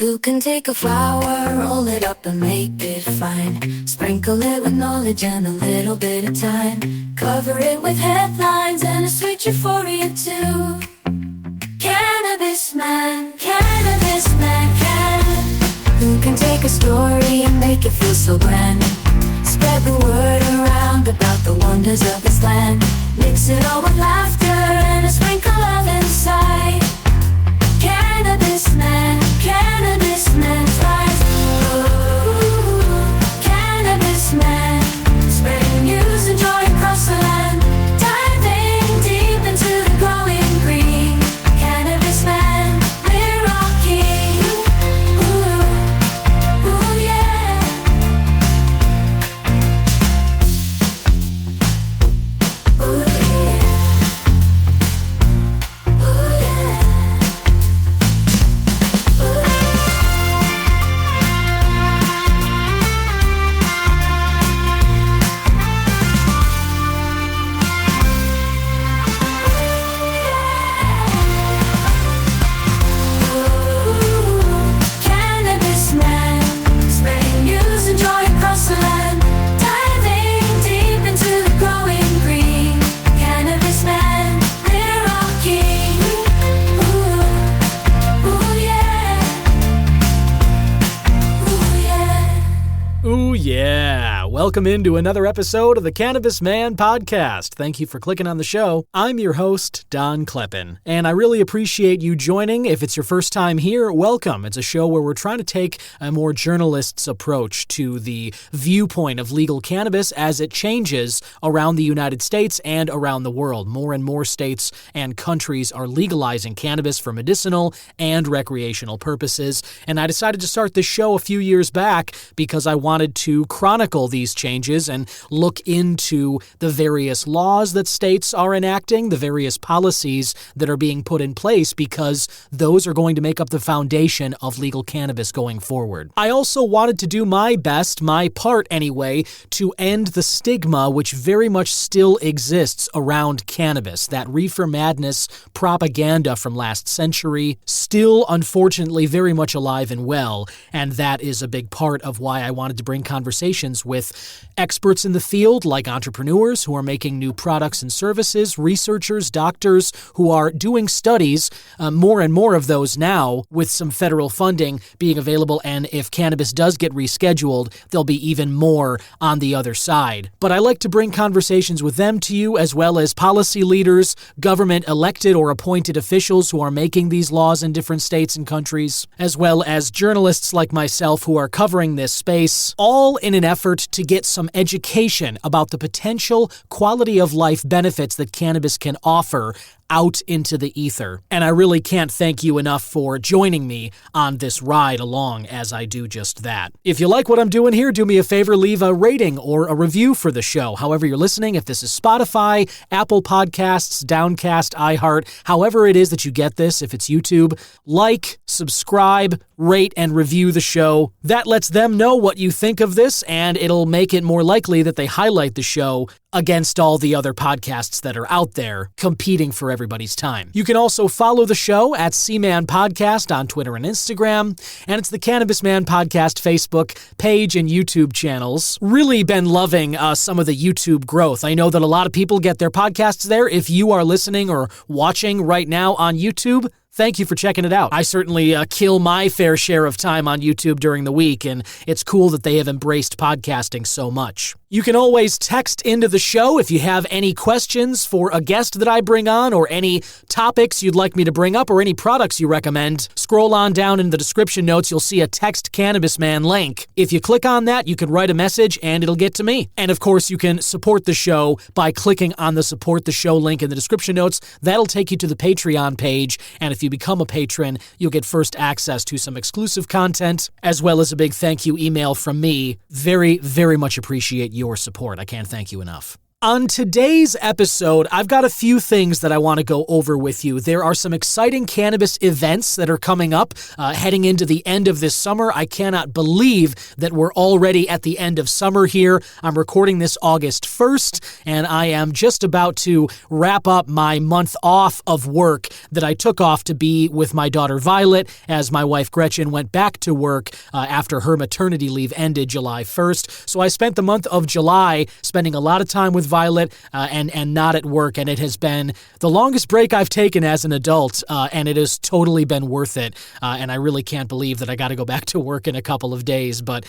You can take a flower, roll it up and make it fine. Sprinkle it with knowledge and a little bit of time. Cover it with headlines and a sweet euphoria too. Cannabis man, cannabis man, who can take a story and make it feel so grand. Spread the word around about the wonders of this land. Mix it all with laughter and a sprinkle of insight. Cannabis man flies. Ooh, cannabis man, spreading news and joy across the land. Diving deep into the glowing green. Cannabis man, we're all king. Ooh, yeah. Ooh, yeah. Ooh, yeah. Welcome into another episode of the Cannabis Man podcast. Thank you for clicking on the show. I'm your host, Don Kleppen, and I really appreciate you joining. If it's your first time here, welcome. It's a show where we're trying to take a more journalist's approach to the viewpoint of legal cannabis as it changes around the United States and around the world. More and more states and countries are legalizing cannabis for medicinal and recreational purposes, and I decided to start this show a few years back because I wanted to chronicle these changes and look into the various laws that states are enacting, the various policies that are being put in place, because those are going to make up the foundation of legal cannabis going forward. I also wanted to do my best, my part anyway, to end the stigma which very much still exists around cannabis. That reefer madness propaganda from last century, still unfortunately very much alive and well, and that is a big part of why I wanted to bring conversations with experts in the field like entrepreneurs who are making new products and services, researchers, doctors who are doing studies, more and more of those now with some federal funding being available, and if cannabis does get rescheduled, there'll be even more on the other side. But I like to bring conversations with them to you, as well as policy leaders, government elected or appointed officials who are making these laws in different states and countries, as well as journalists like myself who are covering this space, all in an effort to get some education about the potential quality of life benefits that cannabis can offer out into the ether. And I really can't thank you enough for joining me on this ride along as I do just that. If you like what I'm doing here, do me a favor, leave a rating or a review for the show. However you're listening, if this is Spotify, Apple Podcasts, Downcast, iHeart, however it is that you get this, if it's YouTube, like, subscribe, rate, and review the show. That lets them know what you think of this, and it'll make it more likely that they highlight the show against all the other podcasts that are out there competing for everybody's time. You can also follow the show at C-Man Podcast on Twitter and Instagram, and it's the Cannabis Man Podcast Facebook page and YouTube channels. Really been loving some of the YouTube growth. I know that a lot of people get their podcasts there. If you are listening or watching right now on YouTube, thank you for checking it out. I certainly kill my fair share of time on YouTube during the week, and it's cool that they have embraced podcasting so much. You can always text into the show if you have any questions for a guest that I bring on, or any topics you'd like me to bring up, or any products you recommend. Scroll on down in the description notes, you'll see a Text Cannabis Man link. If you click on that, you can write a message and it'll get to me. And of course, you can support the show by clicking on the Support the Show link in the description notes. That'll take you to the Patreon page, and if you become a patron, you'll get first access to some exclusive content, as well as a big thank you email from me. Very, very much appreciate your support. I can't thank you enough. On today's episode, I've got a few things that I want to go over with you. There are some exciting cannabis events that are coming up heading into the end of this summer. I cannot believe that we're already at the end of summer here. I'm recording this August 1st, and I am just about to wrap up my month off of work that I took off to be with my daughter Violet as my wife Gretchen went back to work after her maternity leave ended July 1st. So I spent the month of July spending a lot of time with Violet and not at work, and it has been the longest break I've taken as an adult, and it has totally been worth it, and I really can't believe that I got to go back to work in a couple of days, but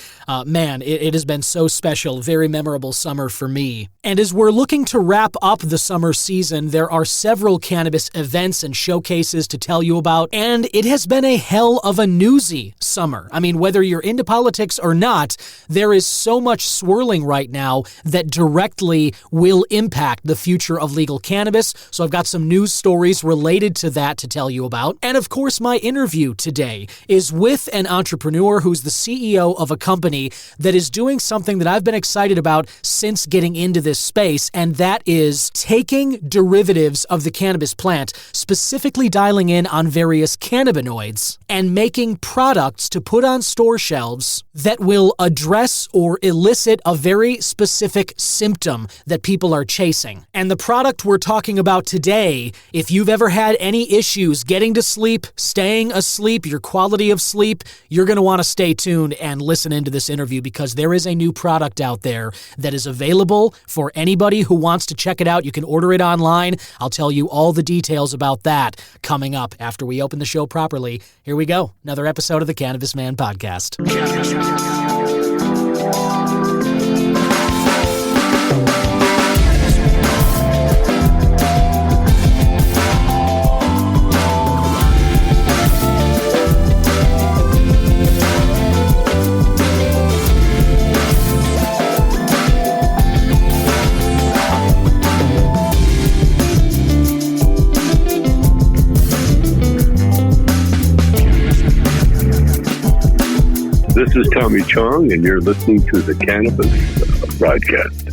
man, it has been so special, very memorable summer for me. And as we're looking to wrap up the summer season, there are several cannabis events and showcases to tell you about, and it has been a hell of a newsy summer. I mean, whether you're into politics or not, there is so much swirling right now that directly will impact the future of legal cannabis, so I've got some news stories related to that to tell you about. And of course, my interview today is with an entrepreneur who's the CEO of a company that is doing something that I've been excited about since getting into this space, and that is taking derivatives of the cannabis plant, specifically dialing in on various cannabinoids, and making products to put on store shelves that will address or elicit a very specific symptom that people are chasing. And the product we're talking about today, if you've ever had any issues getting to sleep, staying asleep, your quality of sleep, you're going to want to stay tuned and listen into this interview because there is a new product out there that is available for anybody who wants to check it out. You can order it online. I'll tell you all the details about that coming up after we open the show properly. Here we go. Another episode of the Cannabis Man Podcast. This is Tommy Chong, and you're listening to the Cannabis Broadcast.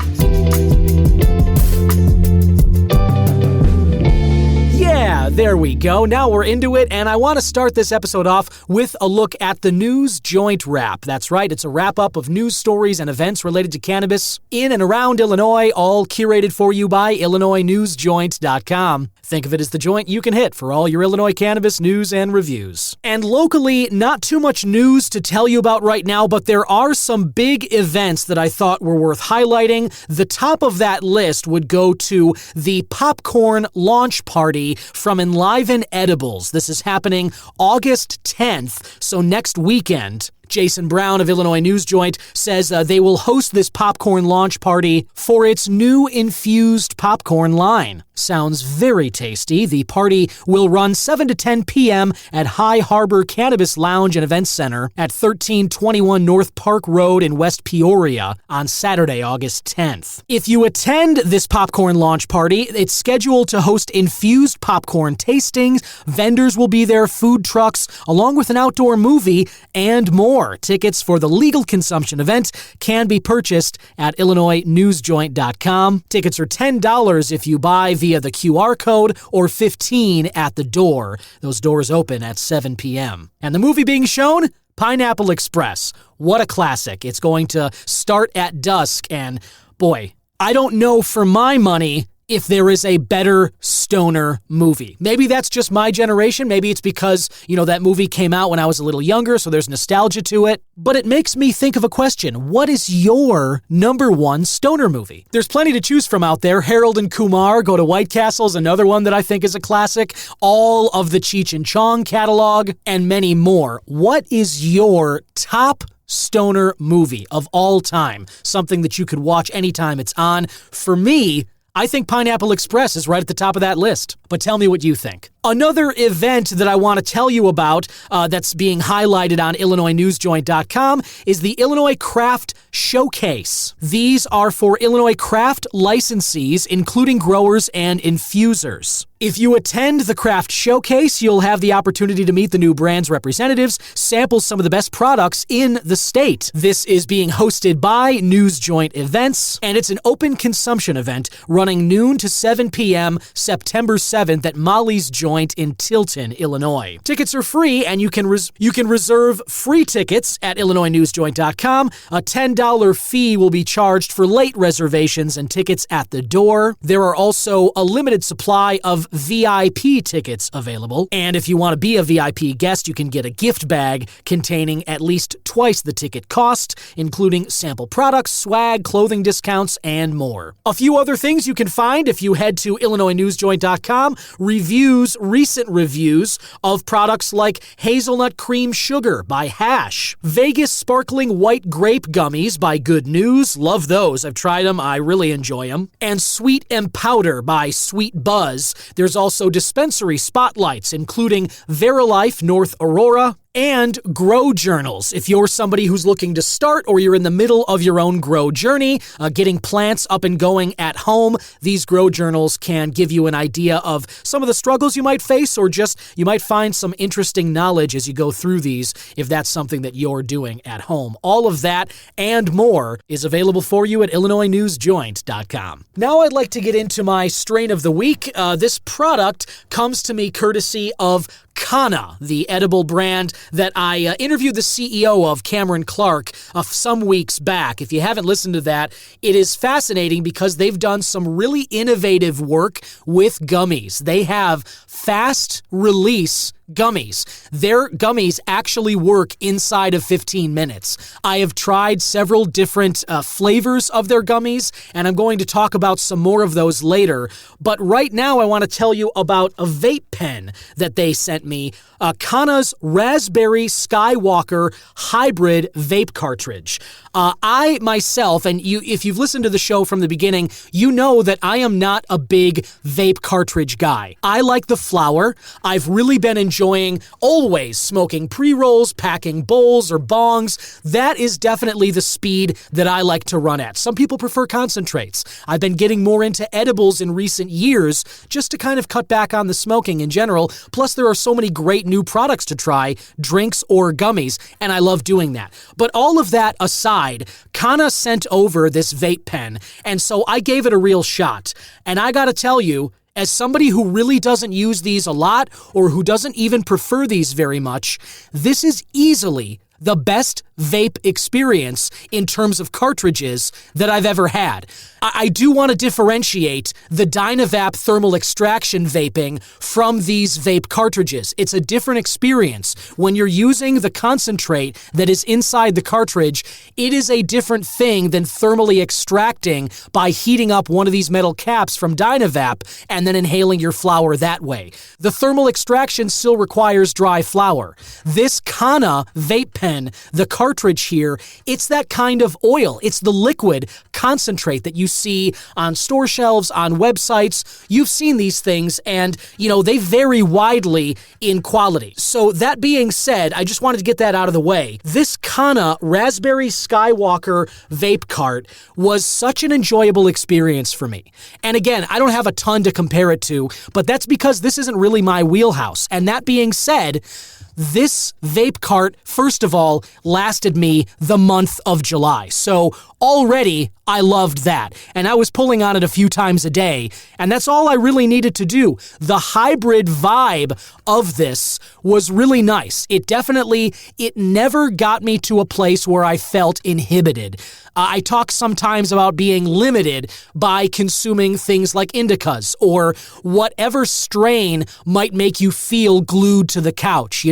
Yeah, there we go. Now we're into it, and I want to start this episode off with a look at the News Joint Wrap. That's right, it's a wrap-up of news stories and events related to cannabis in and around Illinois, all curated for you by IllinoisNewsJoint.com. Think of it as the joint you can hit for all your Illinois cannabis news and reviews. And locally, not too much news to tell you about right now, but there are some big events that I thought were worth highlighting. The top of that list would go to the popcorn launch party from Enliven Edibles. This is happening August 10th, so next weekend. Jason Brown of Illinois News Joint says they will host this popcorn launch party for its new infused popcorn line. Sounds very tasty. The party will run 7 to 10 p.m. at High Harbor Cannabis Lounge and Events Center at 1321 North Park Road in West Peoria on Saturday, August 10th. If you attend this popcorn launch party, it's scheduled to host infused popcorn tastings, vendors will be there, food trucks, along with an outdoor movie, and more. Tickets for the legal consumption event can be purchased at IllinoisNewsJoint.com. Tickets are $10 if you buy via the QR code or $15 at the door. Those doors open at 7 p.m. And the movie being shown? Pineapple Express. What a classic. It's going to start at dusk, and boy, I don't know for my money if there is a better stoner movie. Maybe that's just my generation. Maybe it's because, that movie came out when I was a little younger, so there's nostalgia to it. But it makes me think of a question. What is your number one stoner movie? There's plenty to choose from out there. Harold and Kumar Go to White Castle's another one that I think is a classic. All of the Cheech and Chong catalog, and many more. What is your top stoner movie of all time? Something that you could watch anytime it's on. For me, I think Pineapple Express is right at the top of that list. But tell me what you think. Another event that I want to tell you about that's being highlighted on IllinoisNewsJoint.com is the Illinois Craft Showcase. These are for Illinois craft licensees, including growers and infusers. If you attend the Craft Showcase, you'll have the opportunity to meet the new brand's representatives, sample some of the best products in the state. This is being hosted by NewsJoint Events, and it's an open consumption event running noon to 7 p.m. September 7th at Molly's Joint in Tilton, Illinois. Tickets are free, and you can reserve free tickets at IllinoisNewsJoint.com. A $10 fee will be charged for late reservations and tickets at the door. There are also a limited supply of VIP tickets available, and if you want to be a VIP guest, you can get a gift bag containing at least twice the ticket cost, including sample products, swag, clothing discounts, and more. A few other things you can find if you head to IllinoisNewsJoint.com: recent reviews of products like Hazelnut Cream Sugar by Hash, Vegas Sparkling White Grape Gummies by Good News, love those, I've tried them, I really enjoy them, and Sweet M Powder by Sweet Buzz. There's also dispensary spotlights, including Verilife North Aurora, and grow journals. If you're somebody who's looking to start or you're in the middle of your own grow journey, getting plants up and going at home, these grow journals can give you an idea of some of the struggles you might face, or just you might find some interesting knowledge as you go through these if that's something that you're doing at home. All of that and more is available for you at IllinoisNewsJoint.com. Now I'd like to get into my strain of the week. This product comes to me courtesy of Canna, the edible brand that I interviewed the CEO of, Cameron Clark, some weeks back. If you haven't listened to that, it is fascinating because they've done some really innovative work with gummies. They have fast release gummies. Their gummies actually work inside of 15 minutes. I have tried several different flavors of their gummies, and I'm going to talk about some more of those later. But right now, I want to tell you about a vape pen that they sent me, Canna's Raspberry Skywalker Hybrid Vape Cartridge. I myself, and if you've listened to the show from the beginning, you know that I am not a big vape cartridge guy. I like the flower. I've really been enjoying always smoking pre-rolls, packing bowls or bongs. That is definitely the speed that I like to run at. Some people prefer concentrates. I've been getting more into edibles in recent years just to kind of cut back on the smoking in general. Plus, there are so many great new products to try, drinks or gummies, and I love doing that. But all of that aside, Canna sent over this vape pen, and so I gave it a real shot. And I gotta tell you, as somebody who really doesn't use these a lot or who doesn't even prefer these very much, this is easily the best vape experience in terms of cartridges that I've ever had. I do want to differentiate the Dynavap thermal extraction vaping from these vape cartridges. It's a different experience. When you're using the concentrate that is inside the cartridge, it is a different thing than thermally extracting by heating up one of these metal caps from Dynavap and then inhaling your flower that way. The thermal extraction still requires dry flower. This Canna vape pen, the cartridge here, it's that kind of oil. It's the liquid concentrate that you see on store shelves, on websites. You've seen these things, and, they vary widely in quality. So that being said, I just wanted to get that out of the way. This Canna Raspberry Skywalker vape cart was such an enjoyable experience for me. And again, I don't have a ton to compare it to, but that's because this isn't really my wheelhouse. And that being said, this vape cart, first of all, lasted me the month of July. So already I loved that. And I was pulling on it a few times a day. And that's all I really needed to do. The hybrid vibe of this was really nice. It never got me to a place where I felt inhibited. I talk sometimes about being limited by consuming things like indicas or whatever strain might make you feel glued to the couch,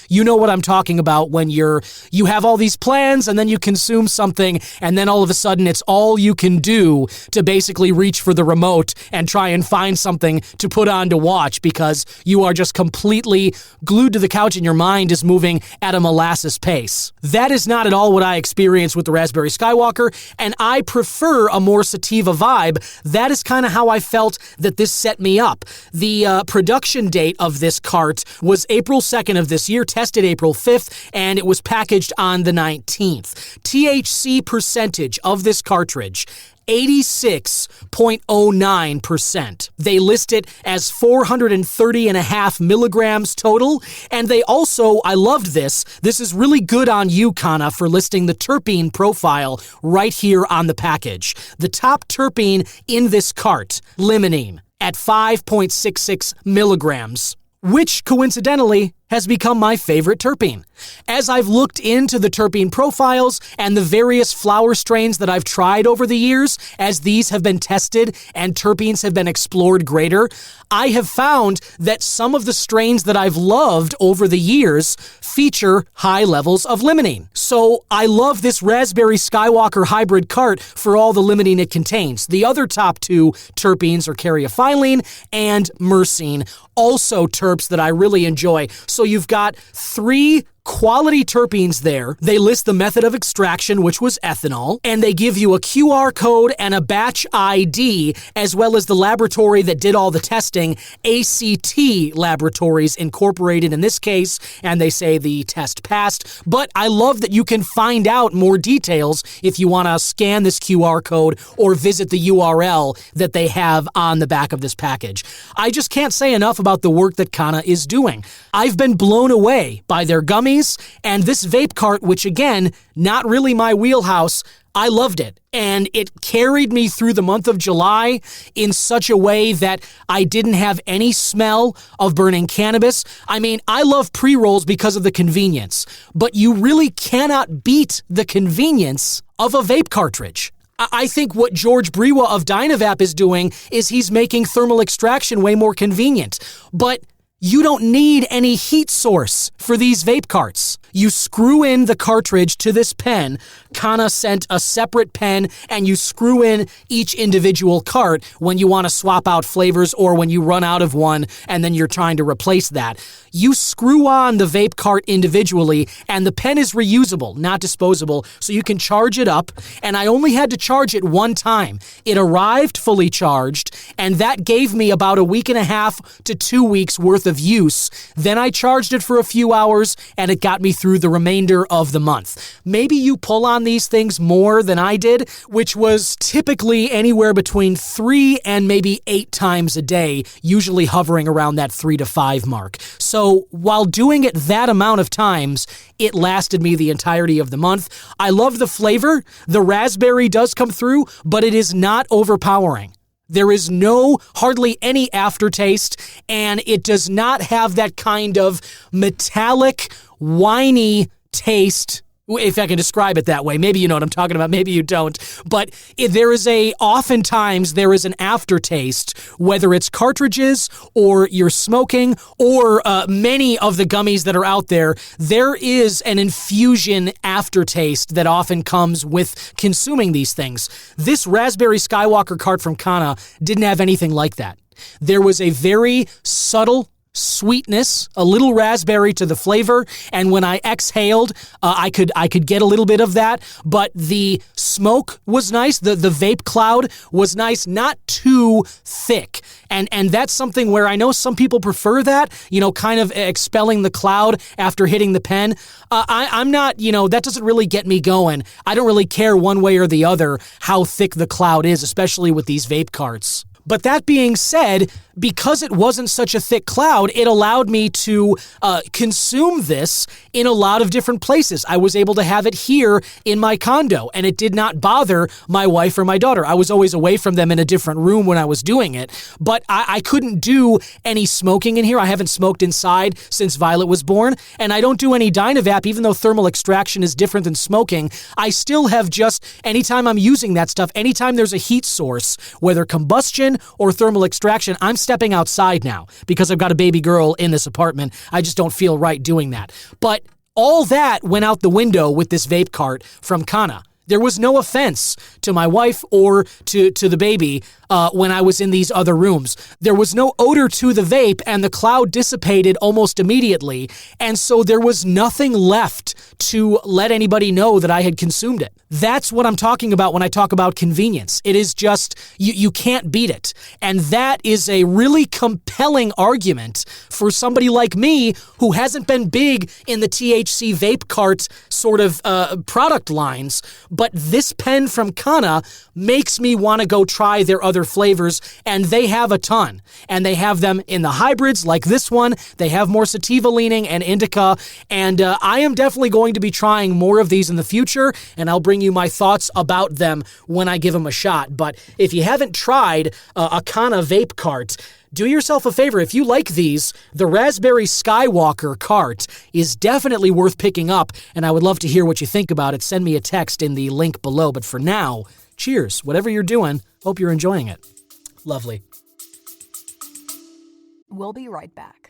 you know what I'm talking about when you have all these plans and then you consume something and then all of a sudden it's all you can do to basically reach for the remote and try and find something to put on to watch because you are just completely glued to the couch and your mind is moving at a molasses pace. That is not at all what I experienced with the Raspberry Skywalker, and I prefer a more sativa vibe. That is kind of how I felt that this set me up. The production date of this cart was April 2nd of this year, tested April 5th, and it was packaged on the 19th. THC percentage of this cartridge, 86.09%. They list it as 430.5 milligrams total, and they also, I loved this is really good on you, Canna, for listing the terpene profile right here on the package. The top terpene in this cart, limonene, at 5.66 milligrams, which coincidentally has become my favorite terpene. As I've looked into the terpene profiles and the various flower strains that I've tried over the years, as these have been tested and terpenes have been explored greater, I have found that some of the strains that I've loved over the years feature high levels of limonene. So I love this Raspberry Skywalker hybrid cart for all the limonene it contains. The other top two terpenes are caryophyllene and myrcene, also terps that I really enjoy. So you've got 3 quality terpenes there. They list the method of extraction, which was ethanol, and they give you a QR code and a batch ID, as well as the laboratory that did all the testing, ACT Laboratories Incorporated in this case, and they say the test passed. But I love that you can find out more details if you want to scan this QR code or visit the URL that they have on the back of this package. I just can't say enough about the work that Canna is doing. I've been blown away by their gummies, and this vape cart, which again, not really my wheelhouse, I loved it. And it carried me through the month of July in such a way that I didn't have any smell of burning cannabis. I mean, I love pre-rolls because of the convenience, but you really cannot beat the convenience of a vape cartridge. I think what George Brewa of Dynavap is doing is he's making thermal extraction way more convenient. But you don't need any heat source for these vape carts. You screw in the cartridge to this pen. Canna sent a separate pen, and you screw in each individual cart when you want to swap out flavors or when you run out of one and then you're trying to replace that. You screw on the vape cart individually, and the pen is reusable, not disposable, so you can charge it up, and I only had to charge it one time. It arrived fully charged, and that gave me about a week and a half to 2 weeks worth of use. Then I charged it for a few hours, and it got me through the remainder of the month. Maybe you pull on these things more than I did, which was typically anywhere between 3 and maybe 8 times a day, usually hovering around that 3 to 5 mark. So while doing it that amount of times, it lasted me the entirety of the month. I love the flavor. The raspberry does come through, but it is not overpowering. There is hardly any aftertaste, and it does not have that kind of metallic, whiny taste, if I can describe it that way. Maybe you know what I'm talking about, maybe you don't. But oftentimes there is an aftertaste, whether it's cartridges or you're smoking or many of the gummies that are out there, there is an infusion aftertaste that often comes with consuming these things. This Raspberry Skywalker cart from Canna didn't have anything like that. There was a very subtle sweetness, a little raspberry to the flavor, and when I exhaled, I could get a little bit of that, but the smoke was nice, the vape cloud was nice, not too thick, and that's something where I know some people prefer that, kind of expelling the cloud after hitting the pen. I'm not, that doesn't really get me going. I don't really care one way or the other how thick the cloud is, especially with these vape carts. But that being said, because it wasn't such a thick cloud, it allowed me to consume this in a lot of different places. I was able to have it here in my condo, and it did not bother my wife or my daughter. I was always away from them in a different room when I was doing it, but I couldn't do any smoking in here. I haven't smoked inside since Violet was born, and I don't do any Dynavap, even though thermal extraction is different than smoking. I still have anytime I'm using that stuff, anytime there's a heat source, whether combustion vaporization or thermal extraction, I'm stepping outside now because I've got a baby girl in this apartment. I just don't feel right doing that. But all that went out the window with this vape cart from Canna. There was no offense to my wife or to the baby when I was in these other rooms. There was no odor to the vape, and the cloud dissipated almost immediately, and so there was nothing left to let anybody know that I had consumed it. That's what I'm talking about when I talk about convenience. It is just, you can't beat it. And that is a really compelling argument for somebody like me who hasn't been big in the THC vape cart sort of product lines. But this pen from Canna makes me want to go try their other flavors, and they have a ton. And they have them in the hybrids like this one. They have more sativa leaning and indica, and I am definitely going to be trying more of these in the future, and I'll bring you my thoughts about them when I give them a shot. But if you haven't tried a Canna vape cart, do yourself a favor. If you like these, the Raspberry Skywalker cart is definitely worth picking up, and I would love to hear what you think about it. Send me a text in the link below. But for now, cheers. Whatever you're doing, hope you're enjoying it. Lovely. We'll be right back.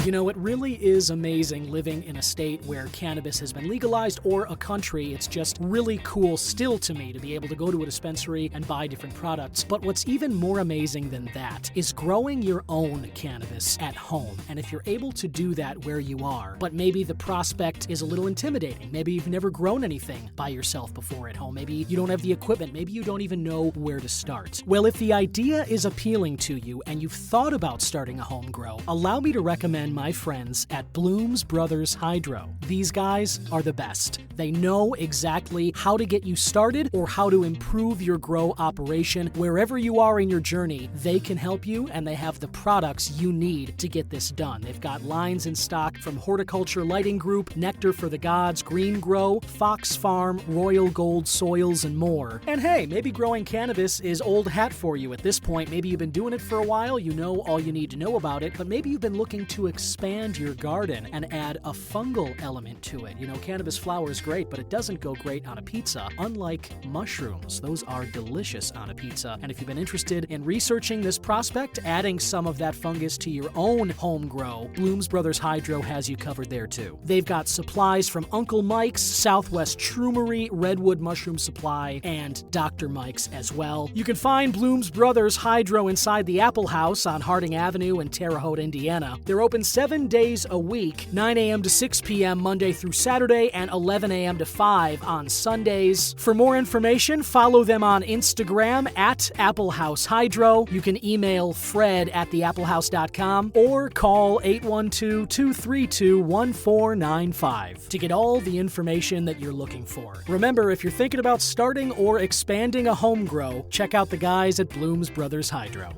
You know, it really is amazing living in a state where cannabis has been legalized, or a country. It's just really cool still to me to be able to go to a dispensary and buy different products. But what's even more amazing than that is growing your own cannabis at home. And if you're able to do that where you are, but maybe the prospect is a little intimidating. Maybe you've never grown anything by yourself before at home. Maybe you don't have the equipment. Maybe you don't even know where to start. Well, if the idea is appealing to you and you've thought about starting a home grow, allow me to recommend my friends at Bloom's Brothers Hydro. These guys are the best. They know exactly how to get you started or how to improve your grow operation. Wherever you are in your journey, they can help you, and they have the products you need to get this done. They've got lines in stock from Horticulture Lighting Group, Nectar for the Gods, Green Grow, Fox Farm, Royal Gold Soils, and more. And hey, maybe growing cannabis is old hat for you at this point. Maybe you've been doing it for a while, you know all you need to know about it, but maybe you've been looking to expand your garden and add a fungal element to it. You know, cannabis flower is great, but it doesn't go great on a pizza, unlike mushrooms. Those are delicious on a pizza. And if you've been interested in researching this prospect, adding some of that fungus to your own home grow, Bloom's Brothers Hydro has you covered there too. They've got supplies from Uncle Mike's, Southwest Shroomery, Redwood Mushroom Supply, and Dr. Mike's as well. You can find Bloom's Brothers Hydro inside the Apple House on Harding Avenue in Terre Haute, Indiana. They're open 7 days a week, 9 a.m. to 6 p.m. Monday through Saturday, and 11 a.m. to 5 on Sundays. For more information, follow them on Instagram at Apple House Hydro. You can email Fred at theapplehouse.com or call 812-232-1495 to get all the information that you're looking for. Remember, if you're thinking about starting or expanding a home grow, check out the guys at Bloom's Brothers Hydro.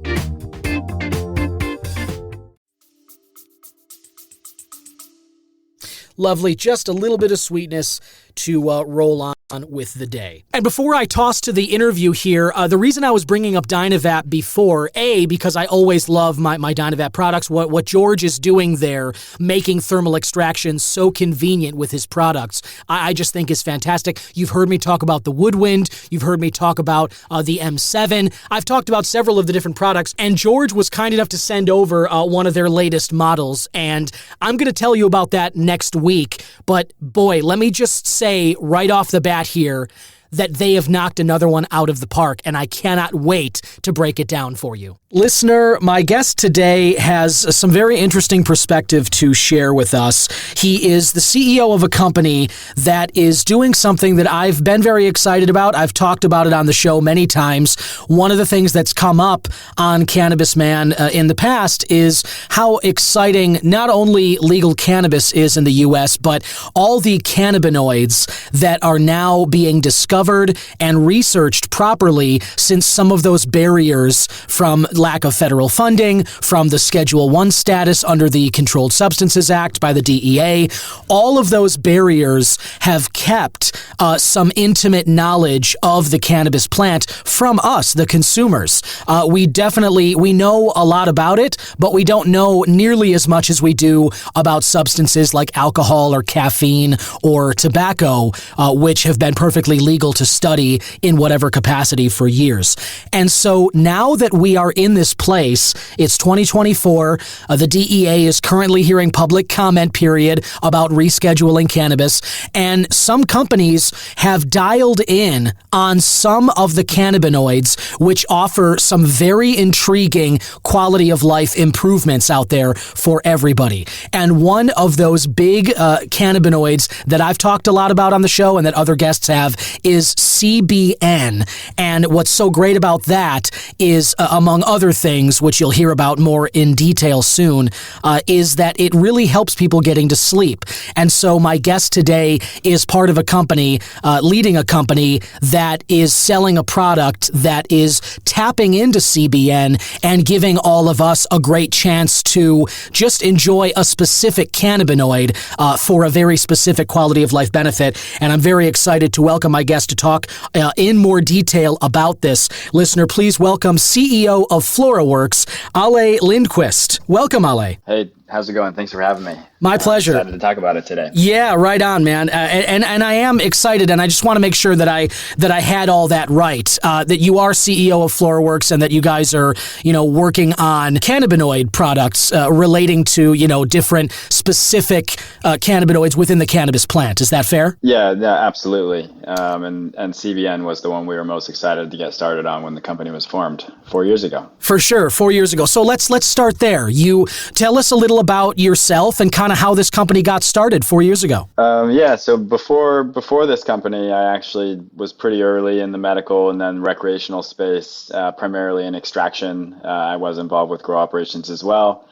Lovely, just a little bit of sweetness to roll on with the day. And before I toss to the interview here, the reason I was bringing up Dynavap before, A, because I always love my Dynavap products, what George is doing there, making thermal extraction so convenient with his products, I just think is fantastic. You've heard me talk about the Woodwind, you've heard me talk about the M7, I've talked about several of the different products, and George was kind enough to send over one of their latest models, and I'm going to tell you about that next week, but boy, let me just say right off the bat here that they have knocked another one out of the park, and I cannot wait to break it down for you. Listener, my guest today has some very interesting perspective to share with us. He is the CEO of a company that is doing something that I've been very excited about. I've talked about it on the show many times. One of the things that's come up on Cannabis Man in the past is how exciting not only legal cannabis is in the U.S., but all the cannabinoids that are now being discovered and researched properly, since some of those barriers from lack of federal funding, from the Schedule I status under the Controlled Substances Act by the DEA, all of those barriers have kept some intimate knowledge of the cannabis plant from us, the consumers. We know a lot about it, but we don't know nearly as much as we do about substances like alcohol or caffeine or tobacco, which have been perfectly legal able to study in whatever capacity for years. And so now that we are in this place, it's 2024, the DEA is currently hearing public comment period about rescheduling cannabis, and some companies have dialed in on some of the cannabinoids, which offer some very intriguing quality of life improvements out there for everybody. And one of those big cannabinoids that I've talked a lot about on the show and that other guests have is CBN. And what's so great about that is, among other things, which you'll hear about more in detail soon, is that it really helps people getting to sleep. And so my guest today is part of a company, leading a company that is selling a product that is tapping into CBN and giving all of us a great chance to just enjoy a specific cannabinoid for a very specific quality of life benefit. And I'm very excited to welcome my guest to talk in more detail about this. Listener, please welcome CEO of Flora, Alleh Lindquist. Welcome, Alleh. Hey, how's it going? Thanks for having me. My pleasure. Excited to talk about it today. Yeah, right on, man. And I am excited, and I just want to make sure that I had all that right. That you are CEO of Flora, and that you guys are, working on cannabinoid products relating to, different specific cannabinoids within the cannabis plant. Is that fair? Yeah, absolutely. And CBN was the one we were most excited to get started on when the company was formed 4 years ago. For sure, 4 years ago. So let's start there. You tell us a little about yourself and kind of how this company got started 4 years ago. So before this company, I actually was pretty early in the medical and then recreational space, primarily in extraction. I was involved with grow operations as well,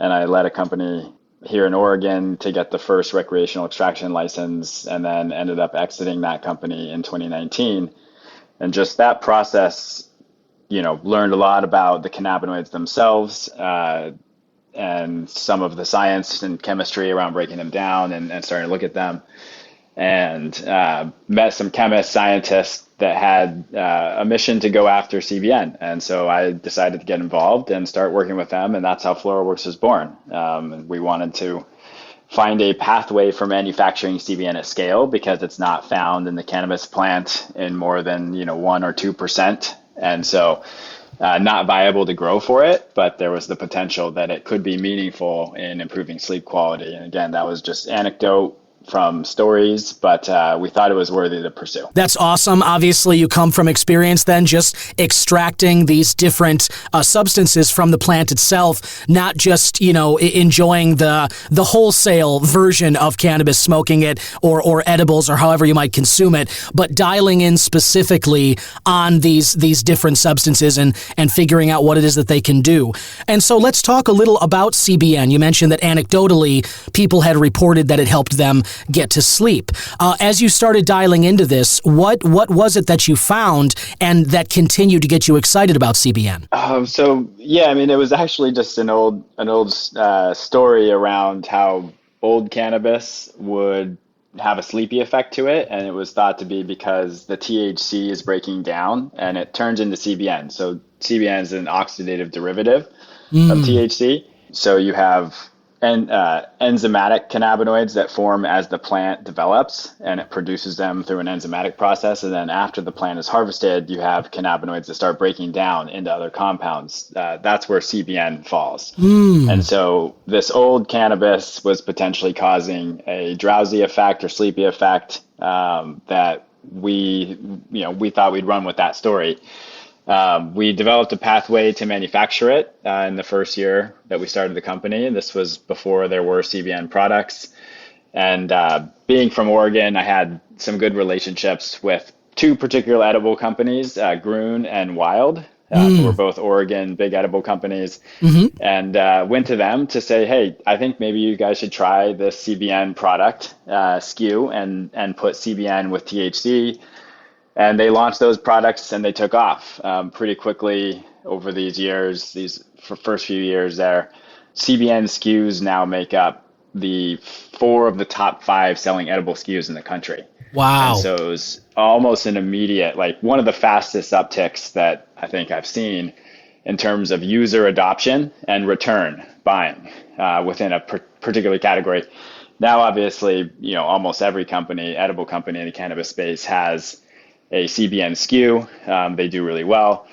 and I led a company here in Oregon to get the first recreational extraction license, and then ended up exiting that company in 2019. And just that process, learned a lot about the cannabinoids themselves, and some of the science and chemistry around breaking them down and starting to look at them, and met some chemists, scientists that had a mission to go after CBN. And so I decided to get involved and start working with them, and that's how Flora was born. We wanted to find a pathway for manufacturing CBN at scale because it's not found in the cannabis plant in more than 1 or 2%. And so not viable to grow for it, but there was the potential that it could be meaningful in improving sleep quality. And again, that was just anecdote from stories, but we thought it was worthy to pursue. That's awesome. Obviously, you come from experience then just extracting these different substances from the plant itself, not just, enjoying the wholesale version of cannabis, smoking it or edibles or however you might consume it, but dialing in specifically on these different substances and figuring out what it is that they can do. And so let's talk a little about CBN. You mentioned that anecdotally, people had reported that it helped them get to sleep. As you started dialing into this, what was it that you found and that continued to get you excited about CBN? It was actually just an old story around how old cannabis would have a sleepy effect to it, and it was thought to be because the THC is breaking down and it turns into CBN. So CBN is an oxidative derivative of THC. So you have enzymatic cannabinoids that form as the plant develops, and it produces them through an enzymatic process. And then after the plant is harvested, you have cannabinoids that start breaking down into other compounds. That's where CBN falls. And so this old cannabis was potentially causing a drowsy effect or sleepy effect that we thought we'd run with that story. We developed a pathway to manufacture it in the first year that we started the company. And this was before there were CBN products. And being from Oregon, I had some good relationships with two particular edible companies, Groon and Wild, who were both Oregon big edible companies, and went to them to say, hey, I think maybe you guys should try this CBN product SKU and put CBN with THC. And they launched those products and they took off pretty quickly over these years, these first few years there. CBN SKUs now make up the 4 of the top 5 selling edible SKUs in the country. Wow. And so it was almost an immediate, one of the fastest upticks that I think I've seen in terms of user adoption and return buying within a particular category. Now, obviously, almost every edible company in the cannabis space has a CBN SKU. They do really well.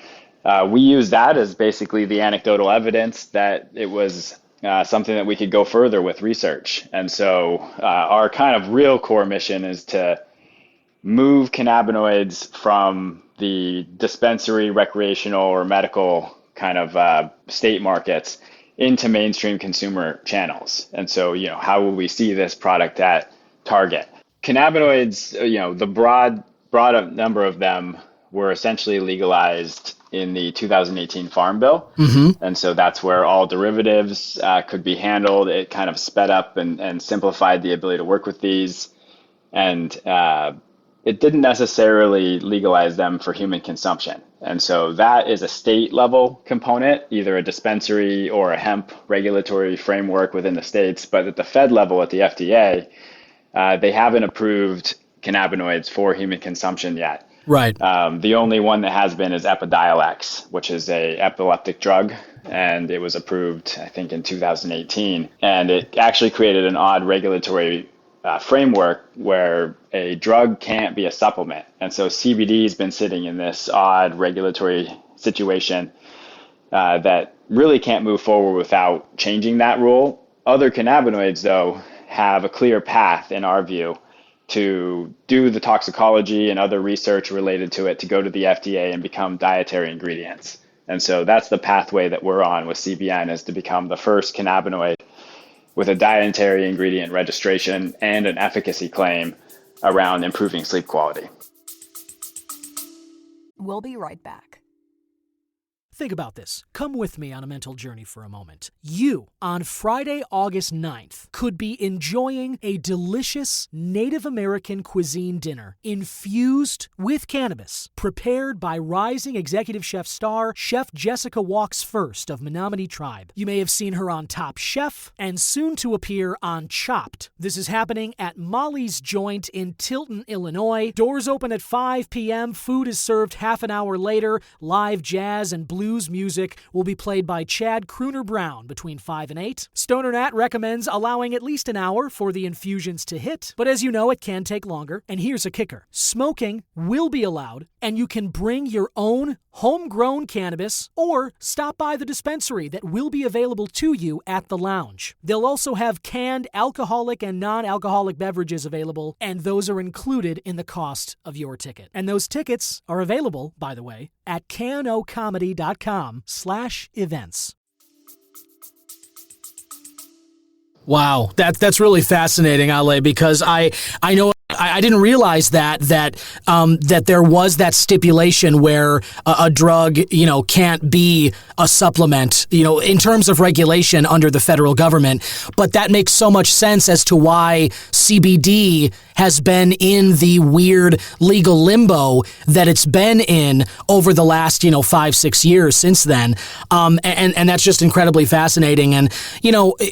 We use that as basically the anecdotal evidence that it was something that we could go further with research. And so our kind of real core mission is to move cannabinoids from the dispensary, recreational, or medical kind of state markets into mainstream consumer channels. And so, how will we see this product at Target? Cannabinoids, the broad number of them were essentially legalized in the 2018 Farm Bill. Mm-hmm. And so that's where all derivatives could be handled. It kind of sped up and simplified the ability to work with these. And it didn't necessarily legalize them for human consumption. And so that is a state level component, either a dispensary or a hemp regulatory framework within the states. But at the Fed level, at the FDA, they haven't approved cannabinoids for human consumption yet. Right. The only one that has been is Epidiolex, which is a epileptic drug, and it was approved, I think, in 2018. And it actually created an odd regulatory framework where a drug can't be a supplement. And so CBD has been sitting in this odd regulatory situation that really can't move forward without changing that rule. Other cannabinoids, though, have a clear path, in our view, to do the toxicology and other research related to it to go to the FDA and become dietary ingredients. And so that's the pathway that we're on with CBN, is to become the first cannabinoid with a dietary ingredient registration and an efficacy claim around improving sleep quality. We'll be right back. Think about this. Come with me on a mental journey for a moment. You, on Friday, August 9th, could be enjoying a delicious Native American cuisine dinner infused with cannabis, prepared by rising executive chef star, Chef Jessica Walks First of Menominee Tribe. You may have seen her on Top Chef and soon to appear on Chopped. This is happening at Molly's Joint in Tilton, Illinois. Doors open at 5 p.m. Food is served half an hour later. Live jazz and blues music will be played by Chad Crooner Brown between 5 and 8. Stoner Nat recommends allowing at least an hour for the infusions to hit, but as you know, it can take longer. And here's a kicker. Smoking will be allowed, and you can bring your own homegrown cannabis or stop by the dispensary that will be available to you at the lounge. They'll also have canned alcoholic and non-alcoholic beverages available, and those are included in the cost of your ticket. And those tickets are available, by the way, at canocomedy.com/events. Wow, that's really fascinating, Alleh, because I know I didn't realize that there was that stipulation where a drug, can't be a supplement, in terms of regulation under the federal government. But that makes so much sense as to why CBD has been in the weird legal limbo that it's been in over the last, 5-6 years since then. And that's just incredibly fascinating. And,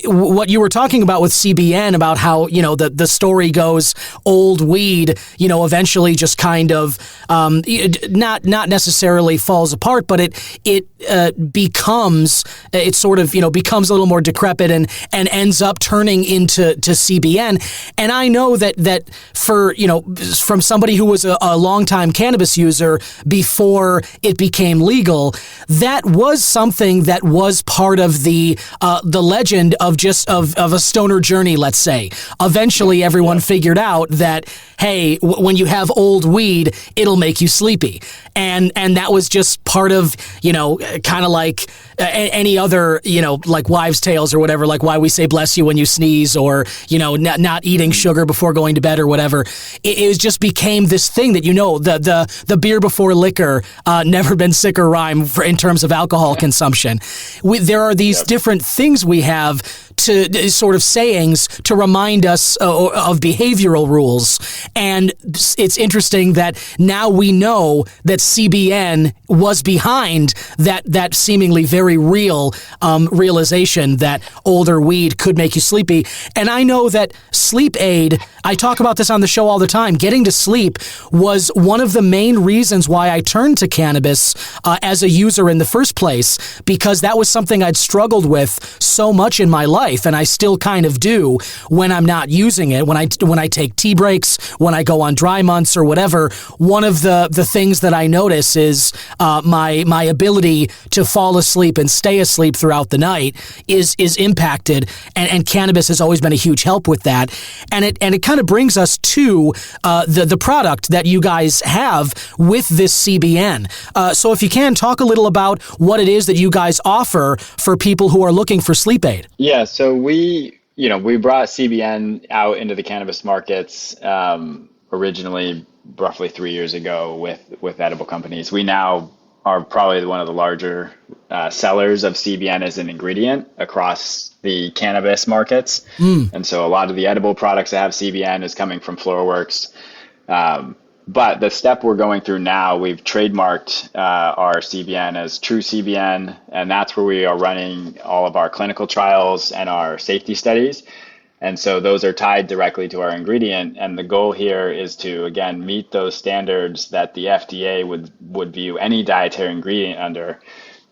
what you were talking about with CBN, about how, the story goes, old weed, eventually just kind of not necessarily falls apart, but it becomes becomes a little more decrepit and ends up turning into CBN. And I know that for from somebody who was a longtime cannabis user before it became legal, that was something that was part of the legend of a stoner journey, let's say. Eventually, everyone figured out that, hey, when you have old weed, it'll make you sleepy. And that was just part of, kind of like any other, like wives' tales or whatever, like why we say bless you when you sneeze, or, not eating sugar before going to bed or whatever. It just became this thing that, the beer before liquor, never been sicker rhyme in terms of alcohol consumption. There are these different things we have to sort of sayings to remind us of behavioral rules. And it's interesting that now we know that CBN was behind that seemingly very real realization that older weed could make you sleepy. And I know that sleep aid, I talk about this on the show all the time, getting to sleep was one of the main reasons why I turned to cannabis as a user in the first place, because that was something I'd struggled with so much in my life. life, and I still kind of do when I'm not using it. When I take tea breaks, when I go on dry months or whatever, one of the things that I notice is my ability to fall asleep and stay asleep throughout the night is impacted, and cannabis has always been a huge help with that. And it kind of brings us to the product that you guys have with this CBN. So if you can, talk a little about what it is that you guys offer for people who are looking for sleep aid. Yeah, so we brought CBN out into the cannabis markets originally roughly 3 years ago with edible companies. We now are probably one of the larger sellers of CBN as an ingredient across the cannabis markets. And so a lot of the edible products that have CBN is coming from Flora. But the step we're going through now, we've trademarked our CBN as True CBN, and that's where we are running all of our clinical trials and our safety studies. And so those are tied directly to our ingredient. And the goal here is to, again, meet those standards that the FDA would view any dietary ingredient under,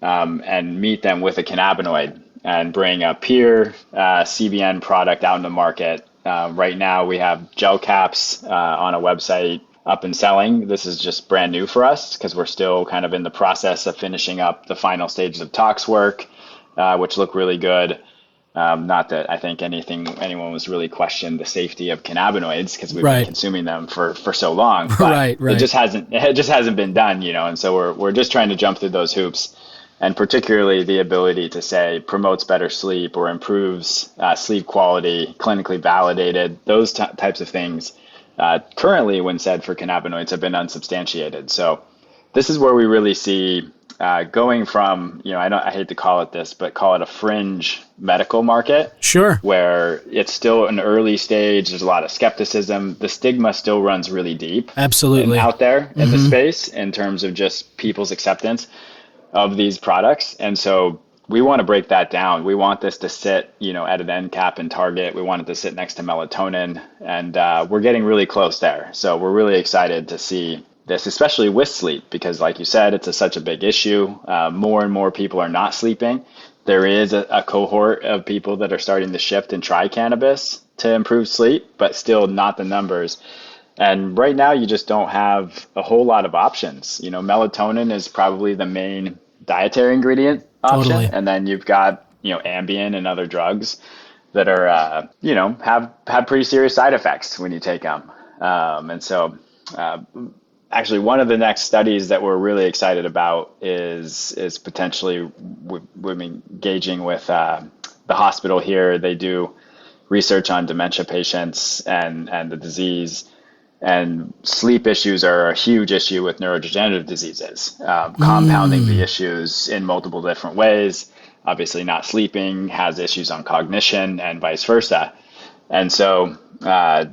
and meet them with a cannabinoid and bring a pure CBN product out in the market. Right now we have gel caps on a website up and selling. This is just brand new for us because we're still kind of in the process of finishing up the final stages of tox work, which look really good. Not that I think anyone was really questioned the safety of cannabinoids because we've been consuming them for so long. But it just hasn't been done, and so we're just trying to jump through those hoops, and particularly the ability to say promotes better sleep or improves sleep quality, clinically validated, those types of things. Currently, when said for cannabinoids, have been unsubstantiated. So this is where we really see going from, I hate to call it this, but call it a fringe medical market. Sure. Where it's still an early stage. There's a lot of skepticism. The stigma still runs really deep. Absolutely. Out there in the space in terms of just people's acceptance of these products. And so we want to break that down. We want this to sit, at an end cap and Target. We want it to sit next to melatonin, and we're getting really close there. So we're really excited to see this, especially with sleep, because like you said, it's such a big issue. More and more people are not sleeping. There is a cohort of people that are starting to shift and try cannabis to improve sleep, but still not the numbers. And right now you just don't have a whole lot of options. Melatonin is probably the main dietary ingredient option. Totally. And then you've got, Ambien and other drugs that are, have pretty serious side effects when you take them. And so actually one of the next studies that we're really excited about is potentially we're engaging with the hospital here. They do research on dementia patients and the disease. And sleep issues are a huge issue with neurodegenerative diseases, compounding the issues in multiple different ways. Obviously, not sleeping has issues on cognition and vice versa. And so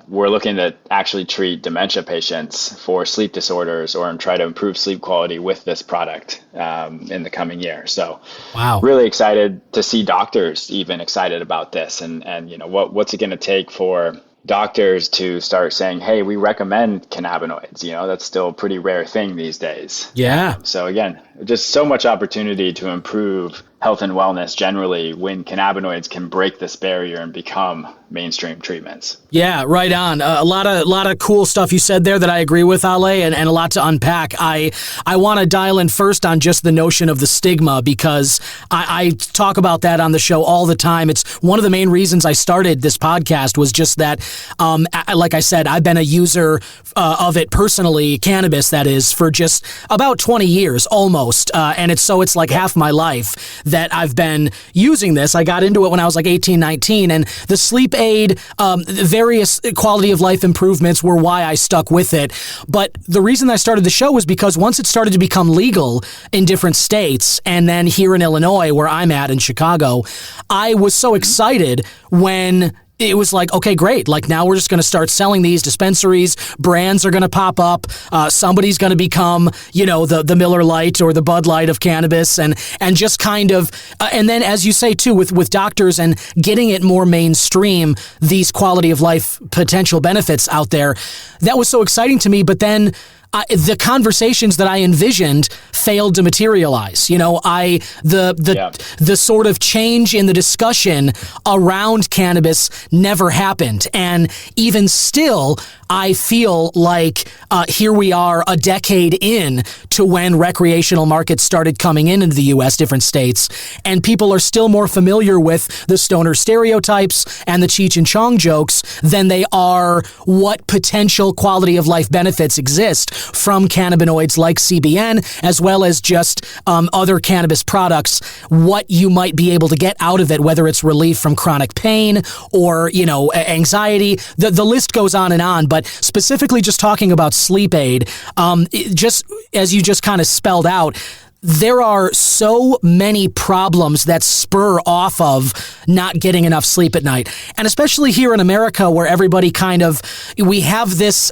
we're looking to actually treat dementia patients for sleep disorders or try to improve sleep quality with this product in the coming year. So really excited to see doctors even excited about this. And what's it going to take for doctors to start saying, hey, we recommend cannabinoids. That's still a pretty rare thing these days. Yeah. So again, just so much opportunity to improve health and wellness generally when cannabinoids can break this barrier and become mainstream treatments. Yeah, right on. A lot of cool stuff you said there that I agree with, Alleh, and a lot to unpack. I want to dial in first on just the notion of the stigma, because I talk about that on the show all the time. It's one of the main reasons I started this podcast was just that, like I said, I've been a user of it personally, cannabis that is, for just about 20 years almost. And it's like half my life that I've been using this. I got into it when I was like 18, 19, and the sleep aid, various quality of life improvements were why I stuck with it. But the reason I started the show was because once it started to become legal in different states, and then here in Illinois, where I'm at in Chicago, I was so excited when it was like, okay, great. Like now we're just going to start selling these dispensaries. Brands are going to pop up. Somebody's going to become, the Miller Lite or the Bud Light of cannabis, and just kind of, and then as you say too, with doctors and getting it more mainstream, these quality of life potential benefits out there. That was so exciting to me. But then the conversations that I envisioned failed to materialize. The sort of change in the discussion around cannabis never happened. And even still, I feel like here we are a decade in to when recreational markets started coming into the U.S., different states, and people are still more familiar with the stoner stereotypes and the Cheech and Chong jokes than they are what potential quality of life benefits exist from cannabinoids like CBN, as well as just other cannabis products, what you might be able to get out of it, whether it's relief from chronic pain or, anxiety. The list goes on and on, but specifically just talking about sleep aid, just as you just kind of spelled out, there are so many problems that spur off of not getting enough sleep at night. And especially here in America, where everybody we have this,